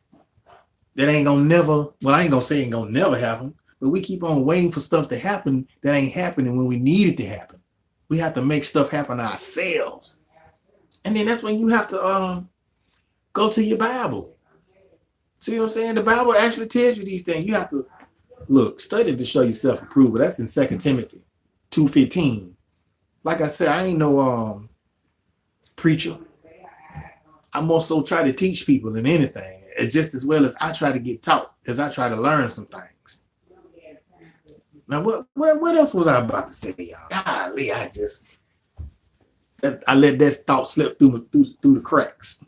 that ain't gonna never, well, I ain't gonna say ain't gonna never happen, but we keep on waiting for stuff to happen that ain't happening when we need it to happen. We have to make stuff happen ourselves. And then that's when you have to go to your Bible. See what I'm saying? The Bible actually tells you these things. You have to look, study to show yourself approval. That's in 2 Timothy 2:15. Like I said, I ain't no preacher. I'm also try to teach people in anything, just as well as I try to get taught, as I try to learn some things. Now, what else was I about to say, y'all? Golly, I let that thought slip through the cracks.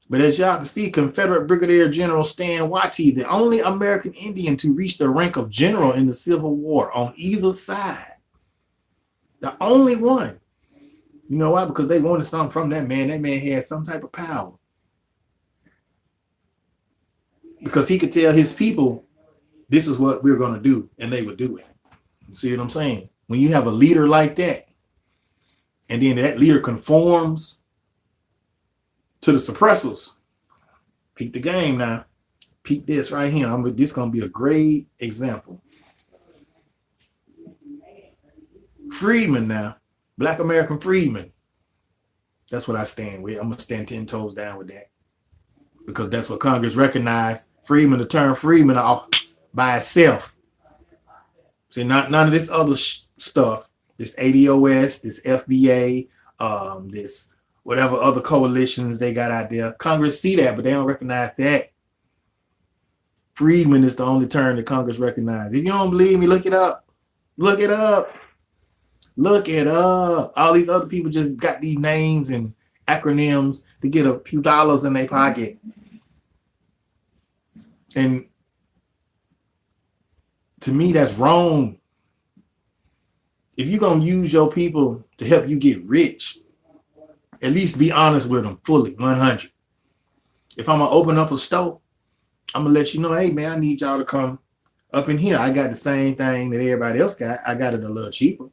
But as y'all can see, Confederate Brigadier General Stan Wattie, the only American Indian to reach the rank of general in the Civil War on either side. The only one. You know why? Because they wanted something from that man. That man had some type of power. Because he could tell his people, this is what we're going to do, and they would do it. You see what I'm saying? When you have a leader like that, and then that leader conforms to the suppressors, peep the game now. Peep this right here. This is going to be a great example. Freedmen now. Black American freedmen. That's what I stand with. I'm going to stand 10 toes down with that. Because that's what Congress recognized. Freedmen, the term freedmen by itself. See, none of this other stuff. This ADOS, this FBA, this whatever other coalitions they got out there. Congress see that, but they don't recognize that. Freedmen is the only term that Congress recognizes. If you don't believe me, look it up. Look it up. Look it up. All these other people just got these names and acronyms to get a few dollars in their pocket. And to me, that's wrong. If you're going to use your people to help you get rich, at least be honest with them fully, 100. If I'm going to open up a store, I'm going to let you know, hey, man, I need y'all to come up in here. I got the same thing that everybody else got. I got it a little cheaper,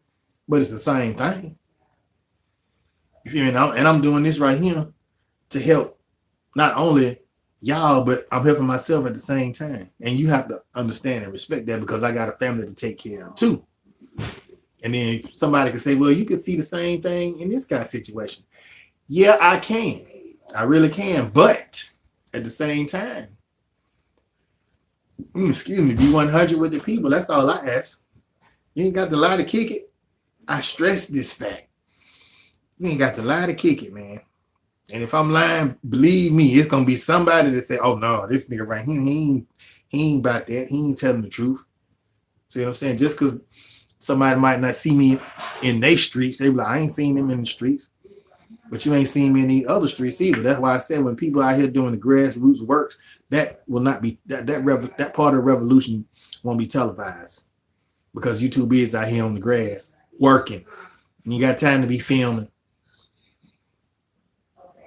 but it's the same thing. You feel me? And I'm doing this right here to help not only y'all, but I'm helping myself at the same time. And you have to understand and respect that because I got a family to take care of too. And then somebody could say, well, you could see the same thing in this guy's situation. Yeah, I can. I really can. But at the same time, excuse me, be 100 with the people. That's all I ask. You ain't got to lie to kick it. I stress this fact. You ain't got to lie to kick it, man. And if I'm lying, believe me, it's gonna be somebody that say, "Oh no, this nigga right here, he ain't about that. He ain't telling the truth." See what I'm saying? Just because somebody might not see me in they streets, they be like, "I ain't seen them in the streets," but you ain't seen me in the other streets either. That's why I said when people out here doing the grassroots works, that will not be that part of the revolution won't be televised because you too busy out here on the grass working. And you got time to be filming.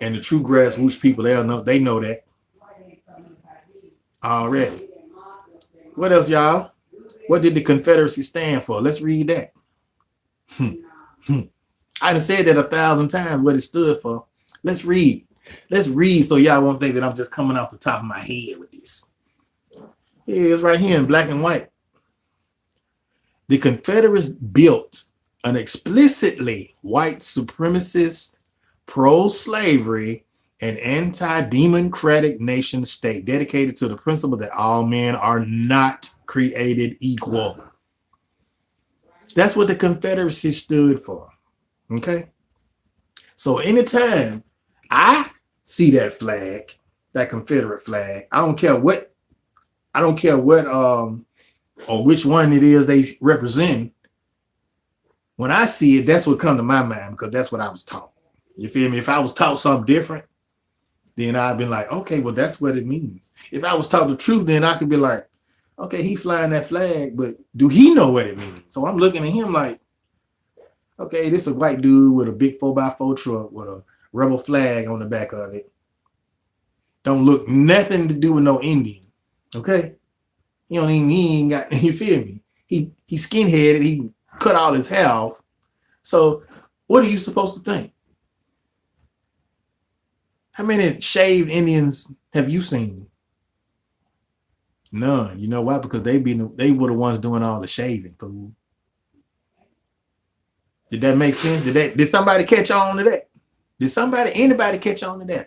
And the true grassroots people, they know that already. What else, y'all? What did the Confederacy stand for? Let's read that. I done said that 1,000 times what it stood for. Let's read. Let's read so y'all won't think that I'm just coming off the top of my head with this. Here it is right here in black and white. The Confederates built an explicitly white supremacist, pro-slavery, and anti-democratic nation state dedicated to the principle that all men are not created equal. That's what the Confederacy stood for. Okay? So anytime I see that flag, that Confederate flag, I don't care what or which one it is they represent. When I see it, that's what comes to my mind because that's what I was taught. You feel me? If I was taught something different, then I'd be like, okay, well, that's what it means. If I was taught the truth, then I could be like, okay, he flying that flag, but do he know what it means? So I'm looking at him like, okay, this is a white dude with a big 4x4 truck with a rebel flag on the back of it. Don't look nothing to do with no Indian. Okay? He ain't got, you feel me? He skinheaded, he cut all his hair off. So what are you supposed to think? How many shaved Indians have you seen? None. You know why? Because they were the ones doing all the shaving, fool. Did that make sense? Did somebody catch on to that? Did anybody catch on to that?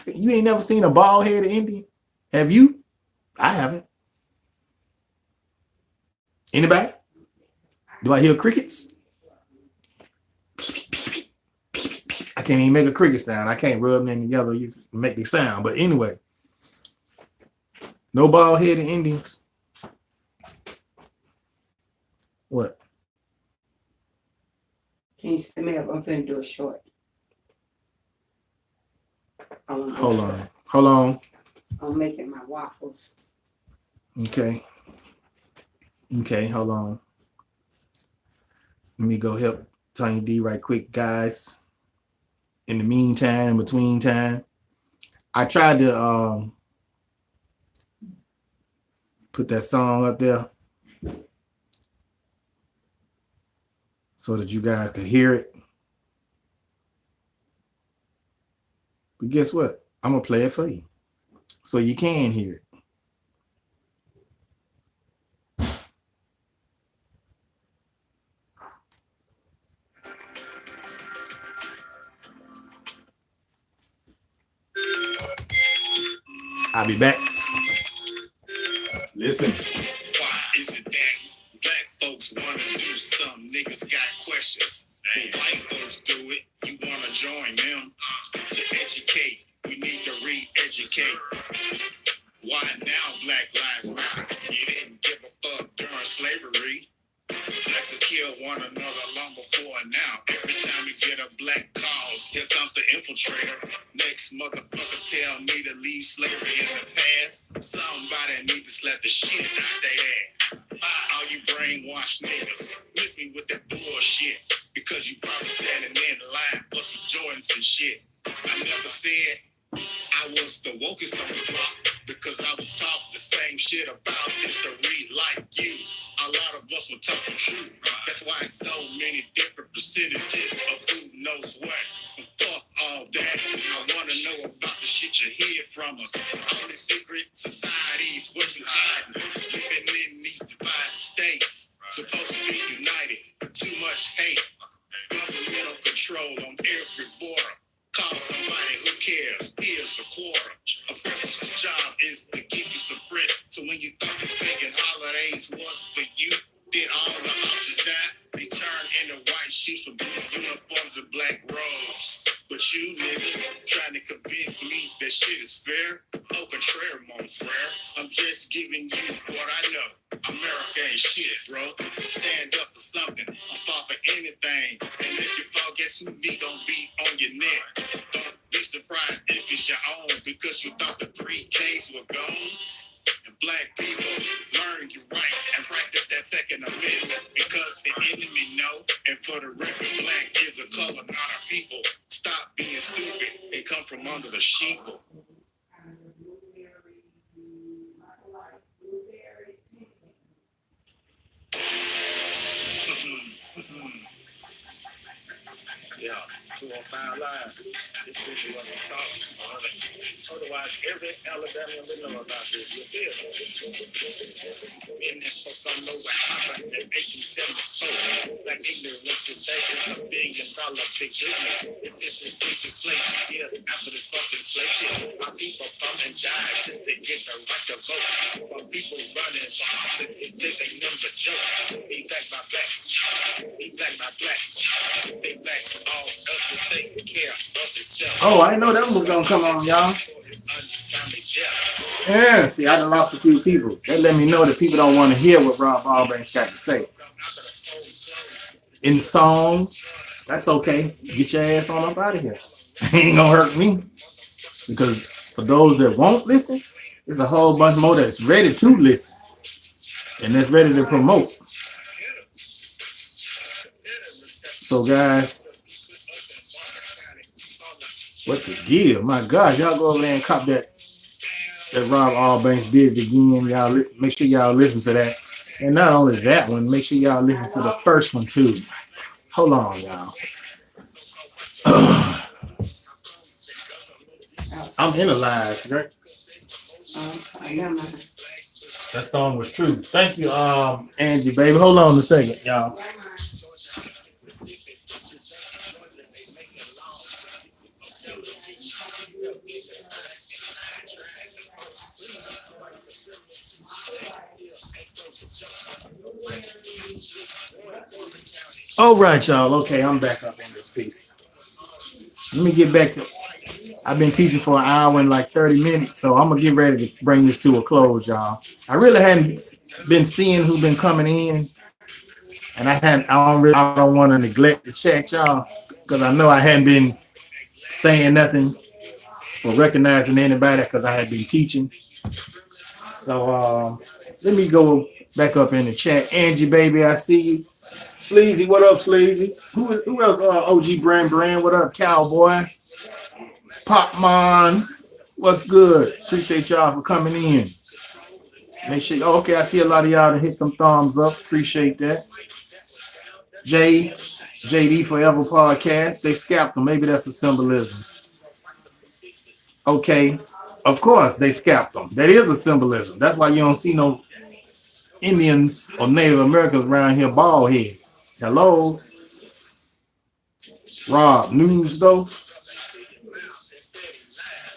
You ain't never seen a bald-headed Indian? Have you? I haven't. Anybody? Do I hear crickets? I can't even make a cricket sound. I can't rub them together. You make the sound. But anyway, no bald-headed Indians. What? Can you set me up? I'm finna do a short. Hold on. I'm making my waffles. Okay, hold on. Let me go help Tony D right quick, guys. In the meantime, in between time, I tried to put that song up there so that you guys could hear it. But guess what? I'm gonna play it for you so you can hear it. I'll be back. Listen. Why is it that black folks want to do something? Niggas got questions. But white folks do it. You want to join them to educate. We need to re-educate. Why now Black Lives Matter? You didn't give a fuck during slavery. Blacks will kill one another long before now. Every time you get a black cause, here comes the infiltrator. Next motherfucker tell me to leave slavery in the past. Somebody need to slap the shit out their ass. All you brainwashed niggas, miss me with that bullshit. Because you probably standing in line for some Jordans and shit. I never said I was the wokest on the block because I was taught the same shit about history like you. A lot of us were talking true. That's why so many different percentages of who knows what. shit you hear from us. Only secret societies, what you hiding? Living in these divided states. Supposed to be united, but too much hate. Governmental control on every border. Call somebody who cares. Here's a quarter. A president's job is to give you some bread. So when you thought this pagan holidays was for you, did all the options die? They turned into white sheets with blue uniforms and black robes. But you, nigga, trying to convince me that shit is fair? Au contraire, mon frere. I'm just giving you what I know. America ain't shit, bro. Stand up for something. I'm fought for anything. And if you fall, guess who me gon' be on your neck? Don't be surprised if it's your own, because you thought the 3Ks were gone. And black people, learn your rights and practice that Second Amendment, because the enemy know. And for the record, black is a color, not a people. Stop being stupid and come from under the sheeple. Yeah, 205 Live. This is what we talk. Otherwise, every Alabama will know about this. You feel me? Me and that folks don't know what happened in 1874. Black ignorance is taking $1 billion big business. This is the legislation. Years after this fucking slave shit, our people come and die just to get the right to vote. While people running for office, they think they number joke. Be back by black. Be back by black. Be back for all us to take care of itself. Oh, I didn't know that was gonna come on, y'all. Yeah, see, I done lost a few people. That let me know that people don't want to hear what Rob Albank's got to say. In song, that's okay. Get your ass on up out of here. Ain't gonna hurt me. Because for those that won't listen, there's a whole bunch more that's ready to listen. And that's ready to promote. So guys, what the deal? My God, y'all go over there and cop that Rob Albanks did it again. Y'all listen, make sure y'all listen to that. And not only that one, make sure y'all listen to the first one too. Hold on, y'all. I'm in a live, right? That song was true. Thank you, Angie, baby. Hold on a second, y'all. All right, y'all. Okay, I'm back up in this piece. Let me get back to. I've been teaching for an hour and like 30 minutes, so I'm gonna get ready to bring this to a close, y'all. I really hadn't been seeing who's been coming in, and I don't want to neglect the chat, y'all, because I know I hadn't been saying nothing or recognizing anybody because I had been teaching. So let me go back up in the chat. Angie, baby, I see you. Sleazy, what up, Sleazy? Who else? OG Brand, what up, Cowboy? Popmon, what's good? Appreciate y'all for coming in. Make sure, okay, I see a lot of y'all to hit them thumbs up. Appreciate that. JD Forever Podcast, they scalped them. Maybe that's a symbolism. Okay, of course, they scalped them. That is a symbolism. That's why you don't see no Indians or Native Americans around here bald head. Hello? Rob, news though?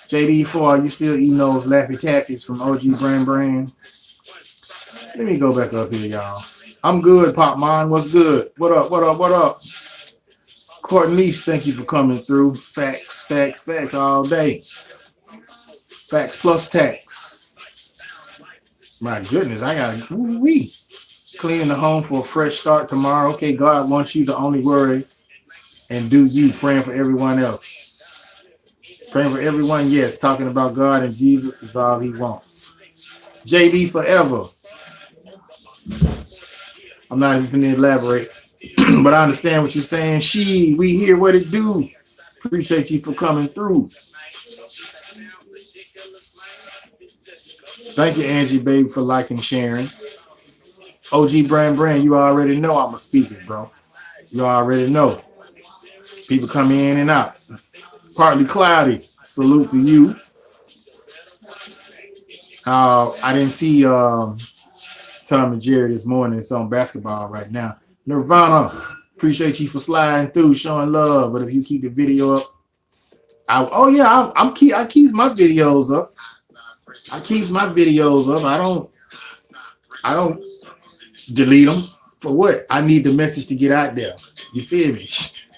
JD4, you still eating those Laffy Taffies from OG Brand? Let me go back up here, y'all. I'm good, Popmon. What's good? What up? Courtney, thank you for coming through. Facts all day. Facts plus tax. My goodness, I got cleaning the home for a fresh start tomorrow. Okay, God wants you to only worry and do you. Praying for everyone else. Praying for everyone, yes. Talking about God and Jesus is all he wants. JD Forever. I'm not even going to elaborate, but I understand what you're saying. We hear what it do. Appreciate you for coming through. Thank you, Angie, baby, for liking, sharing. OG Brand, you already know I'm a speaker, bro. You already know. People come in and out. Partly cloudy. Salute to you. I didn't see Tom and Jerry this morning. It's on basketball right now. Nirvana, appreciate you for sliding through, showing love. But if you keep the video up, I keep my videos up. I keeps my videos up. I don't delete them for what? I need the message to get out there. You feel me?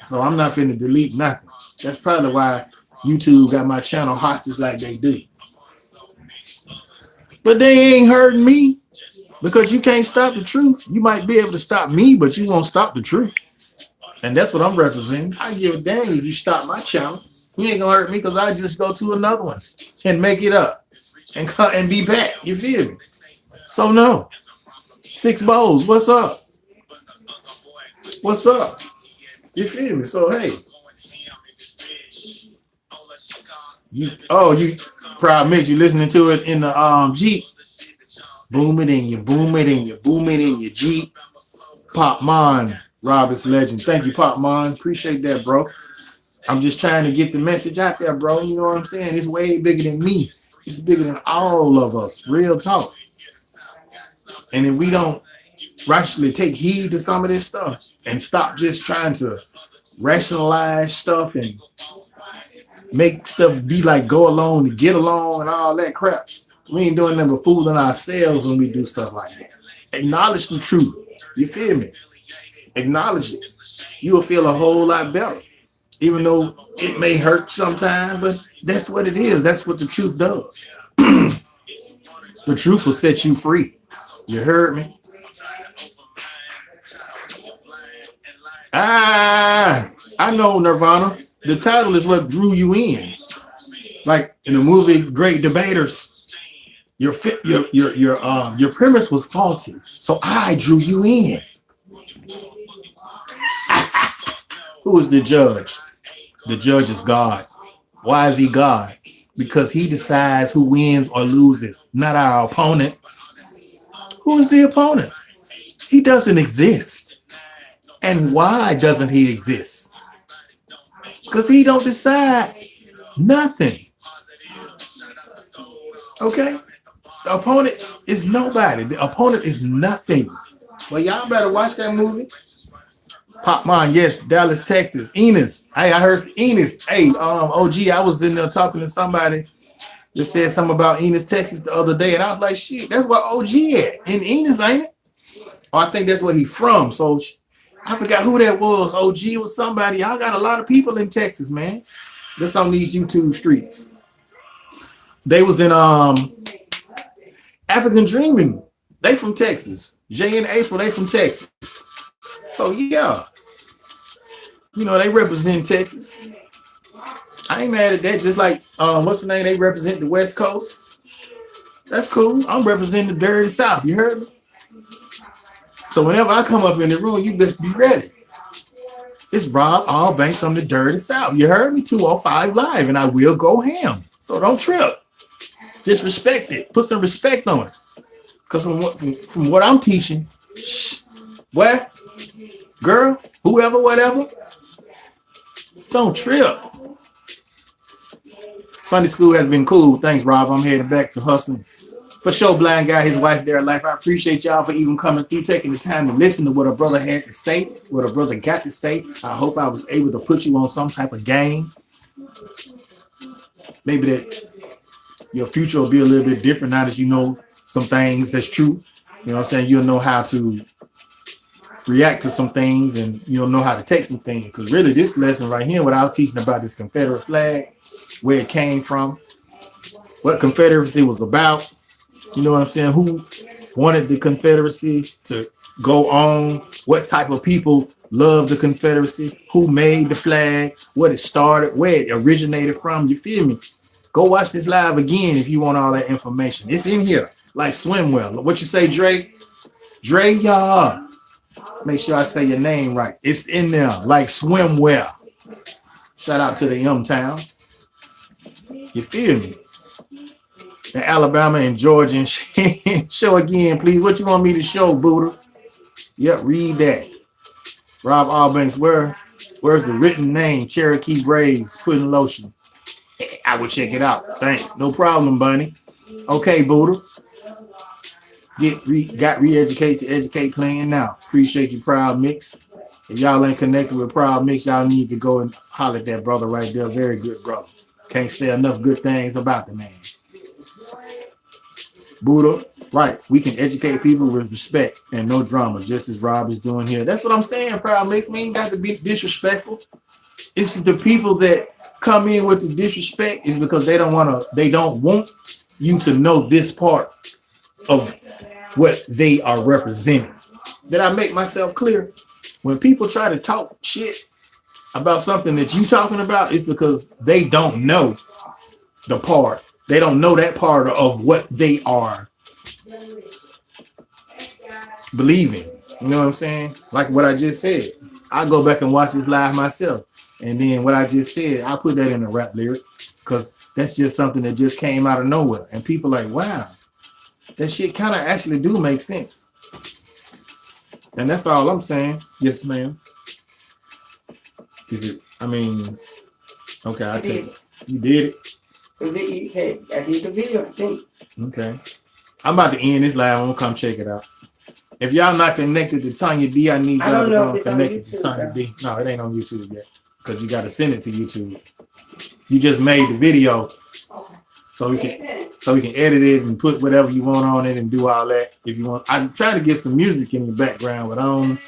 So I'm not finna delete nothing. That's probably why YouTube got my channel hostage like they do. But they ain't hurting me because you can't stop the truth. You might be able to stop me, but you won't stop the truth. And that's what I'm representing. I give a dang if you stop my channel. You ain't gonna hurt me because I just go to another one and make it up and be back. You feel me? So no. 6 bowls. What's up? What's up? You feel me? So hey. You Proud Mix, you listening to it in the Jeep. Boom it in you, boom it in you, boom it in your Jeep. Pop Mon, Robert's legend. Thank you, Pop Mon. Appreciate that, bro. I'm just trying to get the message out there, bro. You know what I'm saying? It's way bigger than me. It's bigger than all of us. Real talk. And if we don't rationally take heed to some of this stuff and stop just trying to rationalize stuff and make stuff be like go along to get along and all that crap, we ain't doing nothing but fooling ourselves when we do stuff like that. Acknowledge the truth. You feel me? Acknowledge it. You will feel a whole lot better. Even though it may hurt sometimes, but that's what it is. That's what the truth does. The truth will set you free. You heard me? I know, Nirvana. The title is what drew you in. Like in the movie Great Debaters, your premise was faulty, so I drew you in. Who is the judge? The judge is God. Why is he God? Because he decides who wins or loses, not our opponent. Who is the opponent? He doesn't exist. And why doesn't he exist? Because he don't decide nothing. Okay? The opponent is nobody. The opponent is nothing. Well, y'all better watch that movie. Pop Mon, yes, Dallas, Texas. Enos. Hey, I heard Enos. Hey, OG, I was in there talking to somebody that said something about Enos, Texas the other day, and I was like, shit, that's where OG at. In Enos, ain't it? Or I think that's where he from. So I forgot who that was. OG was somebody. Y'all got a lot of people in Texas, man. That's on these YouTube streets. They was in African Dreaming. They from Texas. Jay and April, they from Texas. So yeah, you know, they represent Texas. I ain't mad at that. Just like what's the name? They represent the West Coast. That's cool. I'm representing the dirty South. You heard me? So whenever I come up in the room, you best be ready. It's Rob Allbanks from the dirty South. You heard me? 205 Live, and I will go ham. So don't trip. Just respect it. Put some respect on it. Because from what I'm teaching, boy, girl, whoever, whatever, don't trip. Sunday school has been cool. Thanks, Rob. I'm heading back to hustling. For sure, Blind Guy, his wife, their life. I appreciate y'all for even coming through, taking the time to listen to what a brother had to say, what a brother got to say. I hope I was able to put you on some type of game. Maybe that your future will be a little bit different now that you know some things that's true. You know what I'm saying? You'll know how to react to some things, and you'll know how to take some things. Because really, this lesson right here, what I was teaching about this Confederate flag, where it came from, what Confederacy was about. You know what I'm saying? Who wanted the Confederacy to go on? What type of people loved the Confederacy? Who made the flag? What it started? Where it originated from? You feel me? Go watch this live again if you want all that information. It's in here, like swimwear. What you say, Dre? Dre, y'all. Make sure I say your name right. It's in there, like swimwear. Shout out to the M-Town. You feel me? The Alabama and Georgia show again, please. What you want me to show, Buddha? Yep, read that. Rob Allbanks, where's the written name? Cherokee Braves, Pudding Lotion. I will check it out. Thanks. No problem, Bunny. Okay, Buddha. Got re-educate to educate playing now. Appreciate you, Proud Mix. If y'all ain't connected with Proud Mix, y'all need to go and holler at that brother right there. Very good brother. Can't say enough good things about the man. Buddha, right. We can educate people with respect and no drama, just as Rob is doing here. That's what I'm saying, Proud Mix. We ain't got to be disrespectful. It's the people that come in with the disrespect is because they don't want you to know this part of what they are representing. Did I make myself clear? When people try to talk shit about something that you talking about, it's because they don't know the part. They don't know that part of what they are believing. You know what I'm saying? Like what I just said. I go back and watch this live myself. And then what I just said, I put that in a rap lyric because that's just something that just came out of nowhere. And people like, wow, that shit kind of actually do make sense. And that's all I'm saying. Yes, ma'am. Is it? I mean, okay, I take it. You did it. You said I did the video, I think. Okay. I'm about to end this live. I'm gonna come check it out. If y'all not connected to Tanya D, I need y'all to go connected to Tanya D. No, it ain't on YouTube yet because you got to send it to YouTube. You just made the video, so we can edit it and put whatever you want on it and do all that. If you want, I'm trying to get some music in the background, but I don't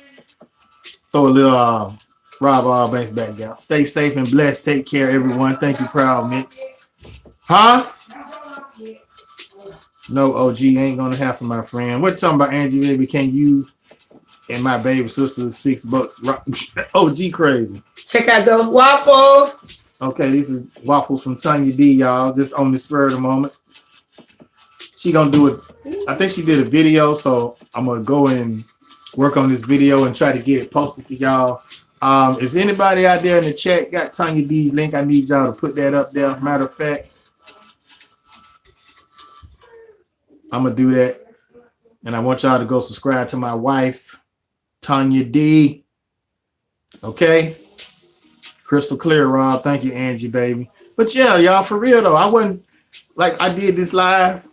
throw a little Rob Allbanks back down. Stay safe and blessed. Take care, everyone. Thank you, Proud Mix. Huh? No, OG ain't gonna happen, my friend. What talking about, Angie, baby? Can you and my baby sister $6? OG crazy. Check out those waffles. Okay, this is waffles from Tanya D, y'all. Just on the spur of the moment. She gonna do it. I think she did a video, so I'm gonna go and work on this video and try to get it posted to y'all. Is anybody out there in the chat got Tanya D's link? I need y'all to put that up there. Matter of fact, I'm gonna do that, and I want y'all to go subscribe to my wife, Tanya D. Okay, crystal clear, Rob. Thank you, Angie, baby. But yeah, y'all, for real though, I wasn't like I did this live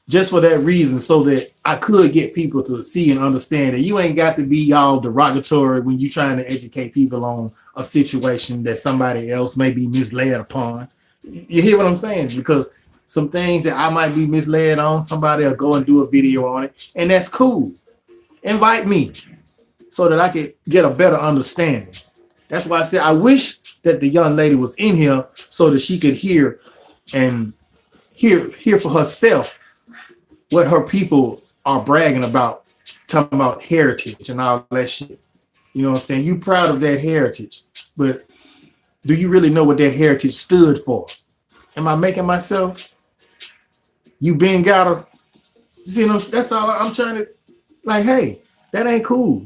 just for that reason, so that I could get people to see and understand that you ain't got to be all derogatory when you're trying to educate people on a situation that somebody else may be misled upon. You hear what I'm saying? Because some things that I might be misled on, somebody will go and do a video on it, and that's cool. Invite me so that I could get a better understanding. That's why I said I wish that the young lady was in here so that she could hear for herself what her people are bragging about, talking about heritage and all that shit. You know what I'm saying? You proud of that heritage, but do you really know what that heritage stood for? Am I making myself? You been gotta, you know, that's all I'm trying to, like, hey, that ain't cool.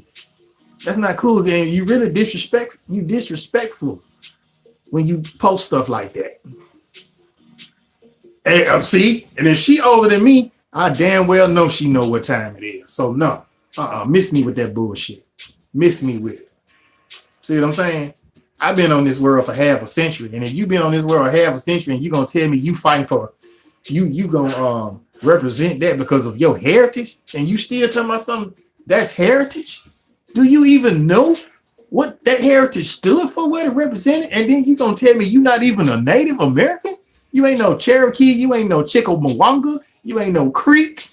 That's not cool. Then you really disrespectful when you post stuff like that. And see, and if she older than me, I damn well know she know what time it is. So no, miss me with that bullshit. Miss me with it. See what I'm saying? I've been on this world for half a century, and if you've been on this world half a century, and you're gonna tell me you fighting for you gonna represent that because of your heritage, and you still talking about something that's heritage? Do you even know what that heritage stood for, what it represented? And then you gonna tell me you not even a Native American? You ain't no Cherokee, you ain't no Chickamauga, you ain't no Creek,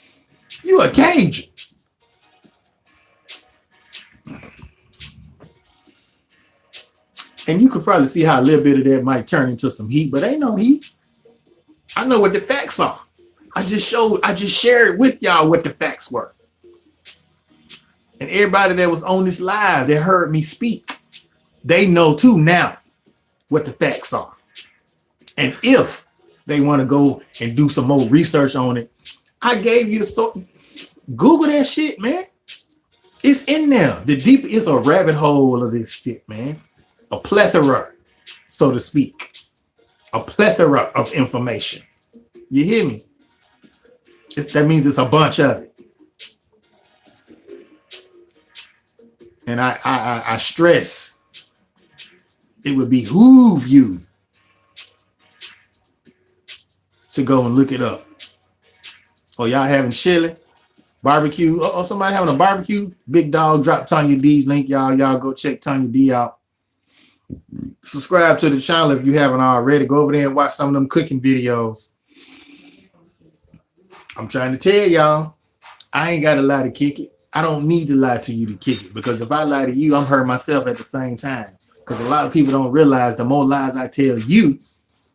you a Cajun. And you could probably see how a little bit of that might turn into some heat, but ain't no heat. I know what the facts are. I just shared with y'all what the facts were. And everybody that was on this live that heard me speak, they know too now what the facts are. And if they want to go and do some more research on it, I gave you the Google that shit, man. It's in there. The deep is a rabbit hole of this shit, man. A plethora, so to speak. A plethora of information. You hear me? That means it's a bunch of it. And I stress, it would behoove you to go and look it up. Oh, y'all having chili, barbecue? Oh, somebody having a barbecue? Big Dog drop Tanya D's link, y'all. Y'all go check Tanya D out. Subscribe to the channel if you haven't already. Go over there and watch some of them cooking videos. I'm trying to tell y'all, I ain't got to lie to kick it. I don't need to lie to you to kick it, because if I lie to you, I'm hurting myself at the same time. Because a lot of people don't realize the more lies I tell you,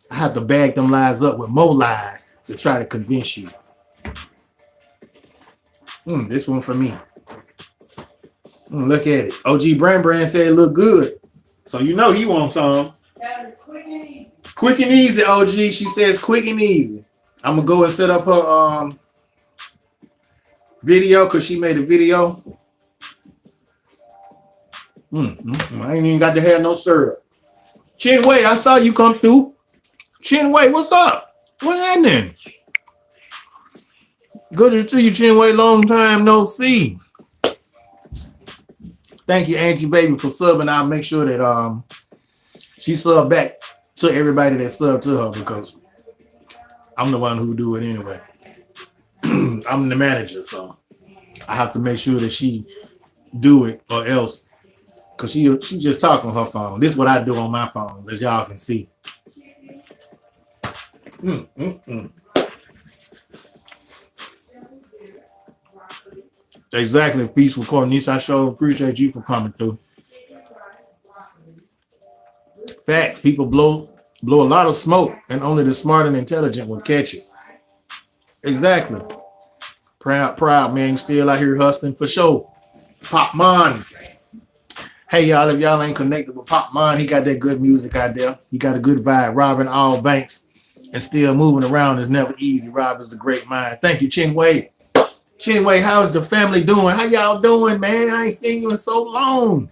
I have to bag them lies up with more lies to try to convince you. This one for me. Look at it. OG Brand said it look good. So you know he wants some. Quick and easy, OG. She says quick and easy. I'm going to go and set up her video because she made a video. I ain't even got to have no syrup. Chinwei, I saw you come through. Chinwei, what's up? What's happening? Good to see you, Chinwei. Long time no see. Thank you, Angie Baby, for subbing. I'll make sure that she sub back to everybody that subbed to her, because I'm the one who do it anyway. I'm the manager, so I have to make sure that she do it, or else, because she just talk on her phone. This is what I do on my phone, as y'all can see. Exactly, Feast with Cornice. I sure appreciate you for coming through. Fact, people blow a lot of smoke, and only the smart and intelligent will catch it. Exactly. Proud man, still out here hustling for sure. Pop Man. Hey y'all, if y'all ain't connected with Pop Man, he got that good music out there. He got a good vibe. Robbing all banks and still moving around is never easy. Rob is a great mind. Thank you, Chinwei. Chinwei, how's the family doing? How y'all doing, man? I ain't seen you in so long.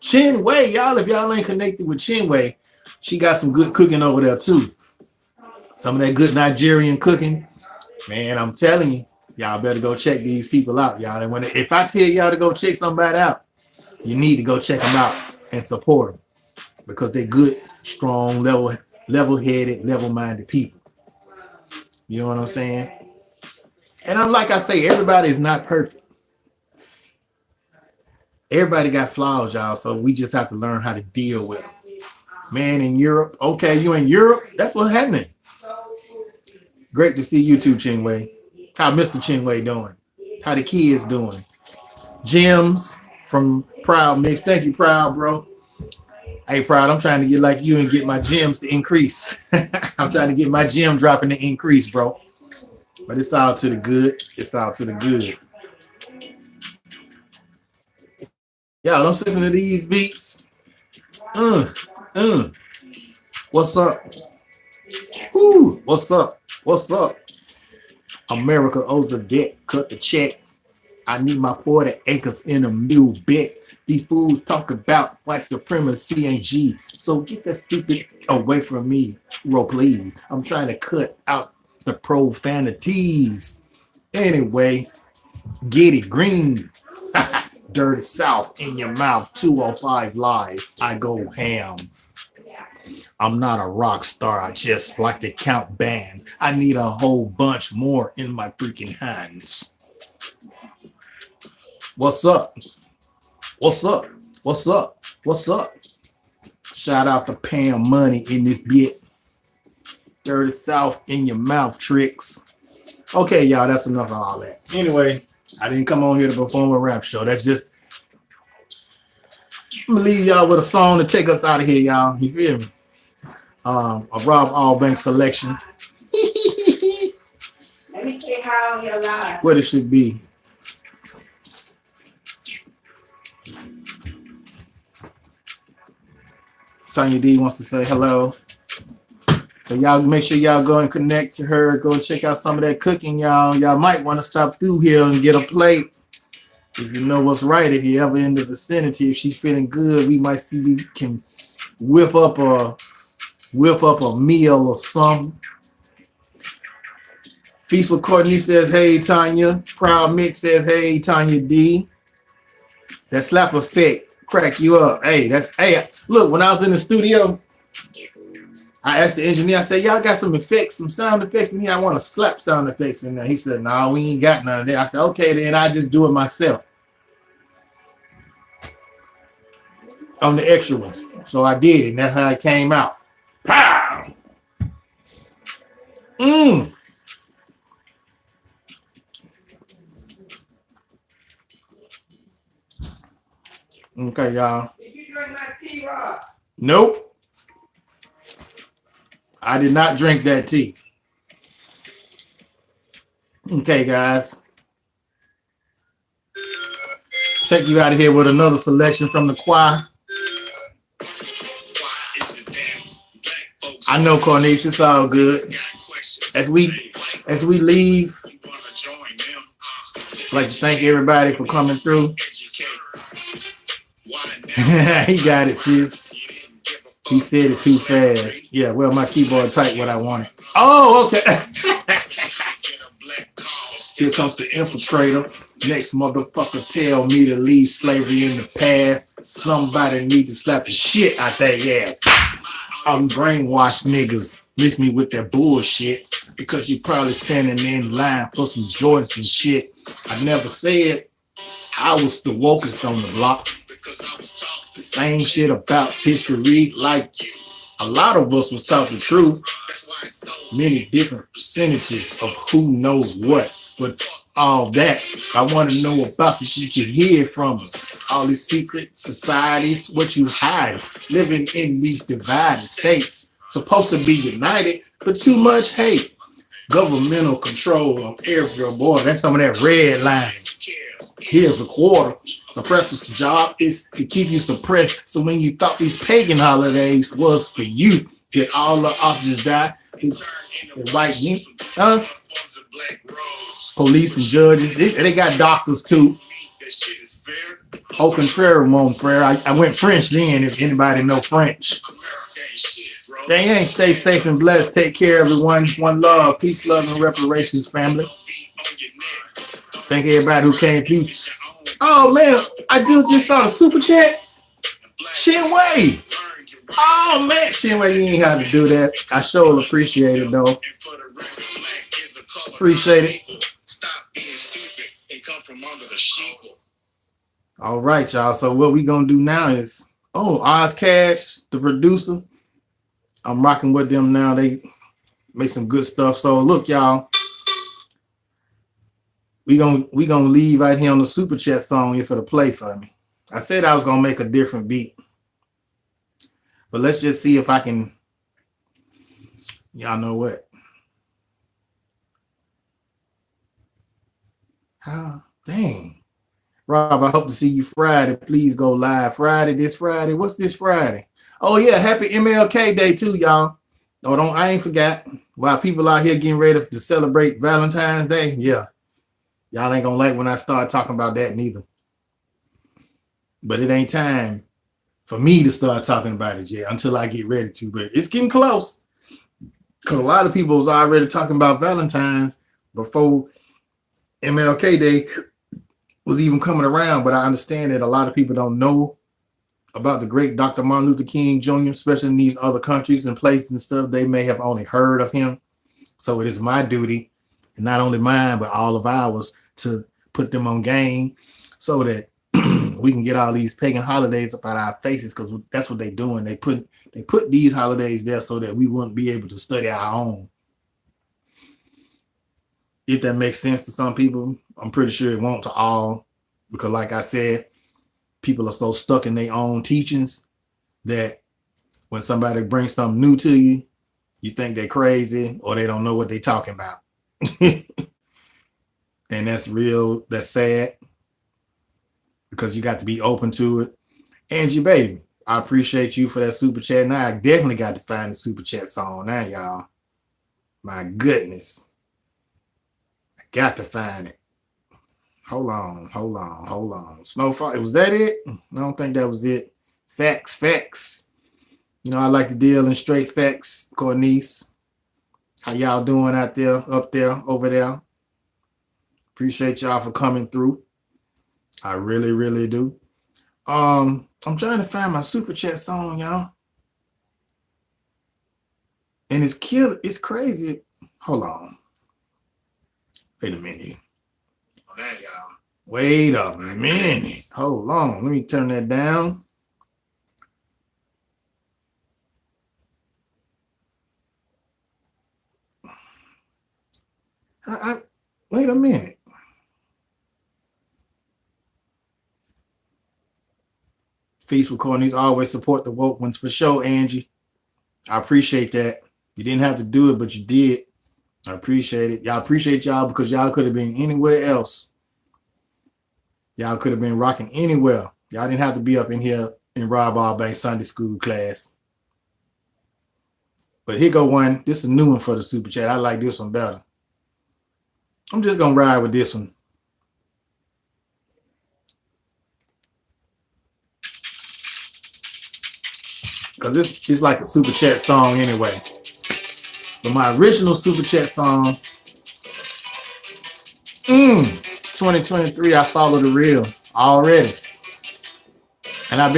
Chinwei, y'all, if y'all ain't connected with Chinwei, she got some good cooking over there too. Some of that good Nigerian cooking. Man, I'm telling you, y'all better go check these people out, y'all. And if I tell y'all to go check somebody out, you need to go check them out and support them, because they're good, strong, level-headed, level-minded people. You know what I'm saying? And I'm like I say, everybody is not perfect. Everybody got flaws, y'all. So we just have to learn how to deal with them. Man, in Europe. Okay, you in Europe? That's what's happening. Great to see you too, Chinwei. How Mr. Chinwei doing? How the kids doing? Gems from Proud Mix. Thank you, Proud, bro. Hey, Proud, I'm trying to get like you and get my gems to increase. I'm trying to get my gem dropping to increase, bro. But it's all to the good. It's all to the good. Y'all, I'm listening to these beats. What's up? Woo, what's up? What's up? America owes a debt. Cut the check. I need my 40 acres in a mule bet. These fools talk about white supremacy and G. So get that stupid away from me, bro, please. I'm trying to cut out the profanities. Anyway, get it green. Dirty South in your mouth. 205 live. I go ham. I'm not a rock star. I just like to count bands. I need a whole bunch more in my freaking hands. What's up? What's up? What's up? What's up? Shout out to Pam Money in this bit. Dirty South in your mouth tricks. Okay, y'all, that's enough of all that. Anyway, I didn't come on here to perform a rap show. That's just, I'm gonna leave y'all with a song to take us out of here, y'all. You feel me? A Rob Allbank selection. Let me see how you're live. What it should be. Tanya D wants to say hello. So y'all make sure y'all go and connect to her. Go check out some of that cooking, y'all. Y'all might want to stop through here and get a plate. If you know what's right, if you're ever in the vicinity, if she's feeling good, we might see we can whip up a meal or something. Feast with Courtney says, hey, Tanya. Proud Mix says, hey, Tanya D. That slap effect crack you up. Hey, look, when I was in the studio, I asked the engineer, I said, y'all got some effects, some sound effects in here? I want to slap sound effects in there. He said, no, we ain't got none of that. I said, okay, then I just do it myself on the extra ones. So I did it, and that's how it came out. Pow! Okay, y'all. Did you drink my tea, Rob? Nope. I did not drink that tea. Okay, guys. Take you out of here with another selection from the choir. I know, Cornice, it's all good. As we leave, I'd like to thank everybody for coming through. He got it, sis. He said it too fast. Yeah, well, my keyboard typed what I wanted. Oh, okay. Here comes the infiltrator. Next motherfucker tell me to leave slavery in the past. Somebody need to slap the shit out that ass. All them brainwashed niggas miss me with that bullshit because you probably standing in line for some joints and shit. I never said I was the wokest on the block. The same shit about history, like a lot of us was taught the truth. Many different percentages of who knows what, but all that I want to know about the shit you hear from us. All these secret societies, what you hide, living in these divided states, supposed to be united, but too much hate. Governmental control on every border. That's some of that red line. Here's a quarter. Oppressor's job is to keep you suppressed. So when you thought these pagan holidays was for you, did all the officers die? The white police and judges, they got doctors too. Au contraire, mon frere. I went French then, if anybody know French. They ain't stay safe and blessed. Take care, everyone. One love, peace, love, and reparations, family. Thank everybody who came through. Oh man, I just saw the super chat. Shinway. Oh man, Shinway, you ain't have to do that. I sure appreciate it though. Appreciate it. All right, y'all. So what we gonna do now is, Oz Cash, the producer. I'm rocking with them now. They make some good stuff. So look, y'all. We gonna leave right here on the super chat song here for the play for me. I said I was gonna make a different beat, but let's just see if I can. Y'all know what? How dang, Rob. I hope to see you Friday. Please go live Friday. This Friday. What's this Friday? Oh yeah, happy MLK Day too, y'all. Oh, I ain't forgot. While people out here getting ready to celebrate Valentine's Day, yeah. Y'all ain't gonna like when I start talking about that neither. But it ain't time for me to start talking about it yet until I get ready to. But it's getting close. Because a lot of people was already talking about Valentine's before MLK Day was even coming around. But I understand that a lot of people don't know about the great Dr. Martin Luther King Jr., especially in these other countries and places and stuff. They may have only heard of him. So it is my duty, and not only mine, but all of ours, to put them on game so that we can get all these pagan holidays up out our faces, because that's what they're doing. They put these holidays there so that we wouldn't be able to study our own. If that makes sense to some people, I'm pretty sure it won't to all, because like I said, people are so stuck in their own teachings that when somebody brings something new to you, you think they're crazy or they don't know what they're talking about. And that's real, that's sad, because you got to be open to it. Angie, baby, I appreciate you for that super chat. Now I definitely got to find the super chat song now, y'all. My goodness. I got to find it. Hold on. Snowfall, was that it? I don't think that was it. Facts. You know, I like to deal in straight facts, Cornice. How y'all doing out there, up there, over there? Appreciate y'all for coming through. I really, really do. I'm trying to find my super chat song, y'all. And it's crazy. Hold on. Wait a minute. On that, y'all. Wait a minute. Hold on. Let me turn that down. Wait a minute. Feast recordings always support the woke ones for sure, Angie. I appreciate that. You didn't have to do it, but you did. I appreciate it. Y'all appreciate y'all because y'all could have been anywhere else. Y'all could have been rocking anywhere. Y'all didn't have to be up in here in Rob Arbank Sunday school class. But here go one. This is a new one for the super chat. I like this one better. I'm just gonna ride with this one. Because this is like a super chat song anyway. But my original super chat song, 2023, I follow the real already. And I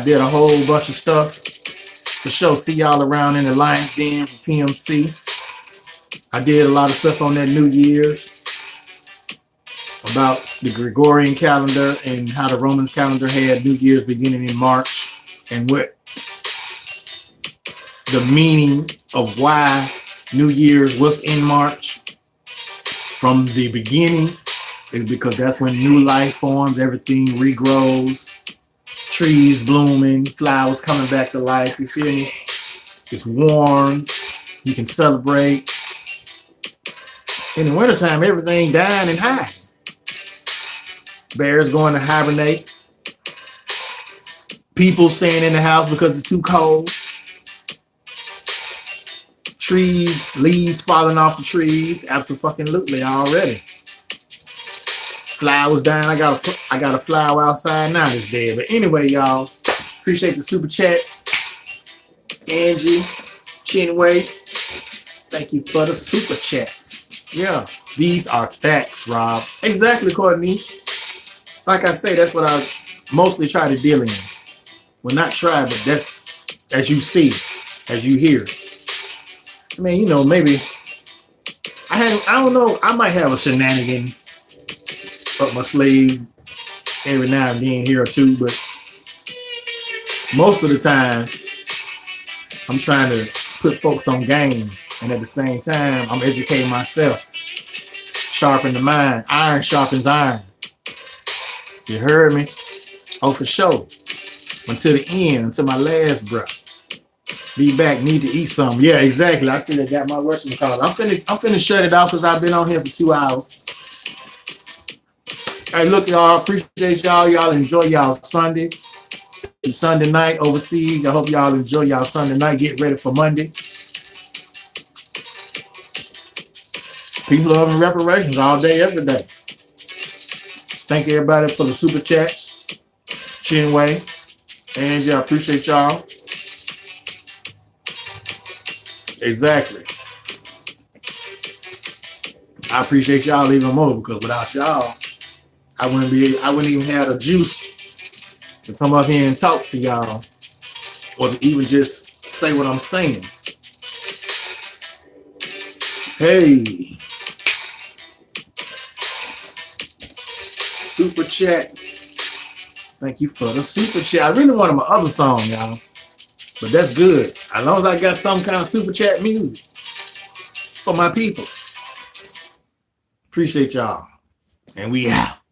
did a whole bunch of stuff for sure. See y'all around in the Lions Den for PMC. I did a lot of stuff on that New Year's about the Gregorian calendar and how the Roman calendar had New Year's beginning in March and what the meaning of why New Year's was in March from the beginning is because that's when new life forms, everything regrows, trees blooming, flowers coming back to life. You feel me? It's warm. You can celebrate. In the wintertime, everything dying and hiding. Bears going to hibernate. People staying in the house because it's too cold. Trees, leaves falling off the trees. Absolutely already. Flowers dying. I got a flower outside now this day. But anyway, y'all, appreciate the super chats. Angie, Chinway, thank you for the super chats. Yeah, these are facts, Rob. Exactly, Courtney. Like I say, that's what I mostly try to deal in. Well, not try, but that's as you see, as you hear. I mean, you know, maybe I don't know, I might have a shenanigan up my sleeve every now and then here or two, but most of the time I'm trying to put folks on game, and at the same time I'm educating myself. Sharpen the mind. Iron sharpens iron. You heard me? Oh, for sure. Until the end, until my last breath. Be back, need to eat something. Yeah, exactly. I still got my whatchamacallit. I'm finna shut it off because I've been on here for 2 hours. Hey, look, y'all. Appreciate y'all. Y'all enjoy y'all Sunday. Sunday night overseas. I hope y'all enjoy y'all Sunday night. Get ready for Monday. People love and reparations all day, every day. Thank everybody for the super chats. Chinway. And I appreciate y'all. Exactly. I appreciate y'all even more because without y'all, I wouldn't even have the juice to come up here and talk to y'all or to even just say what I'm saying. Hey. Super chat. Thank you for the super chat. I really wanted my other song, y'all. But that's good. As long as I got some kind of super chat music for my people. Appreciate y'all. And we out.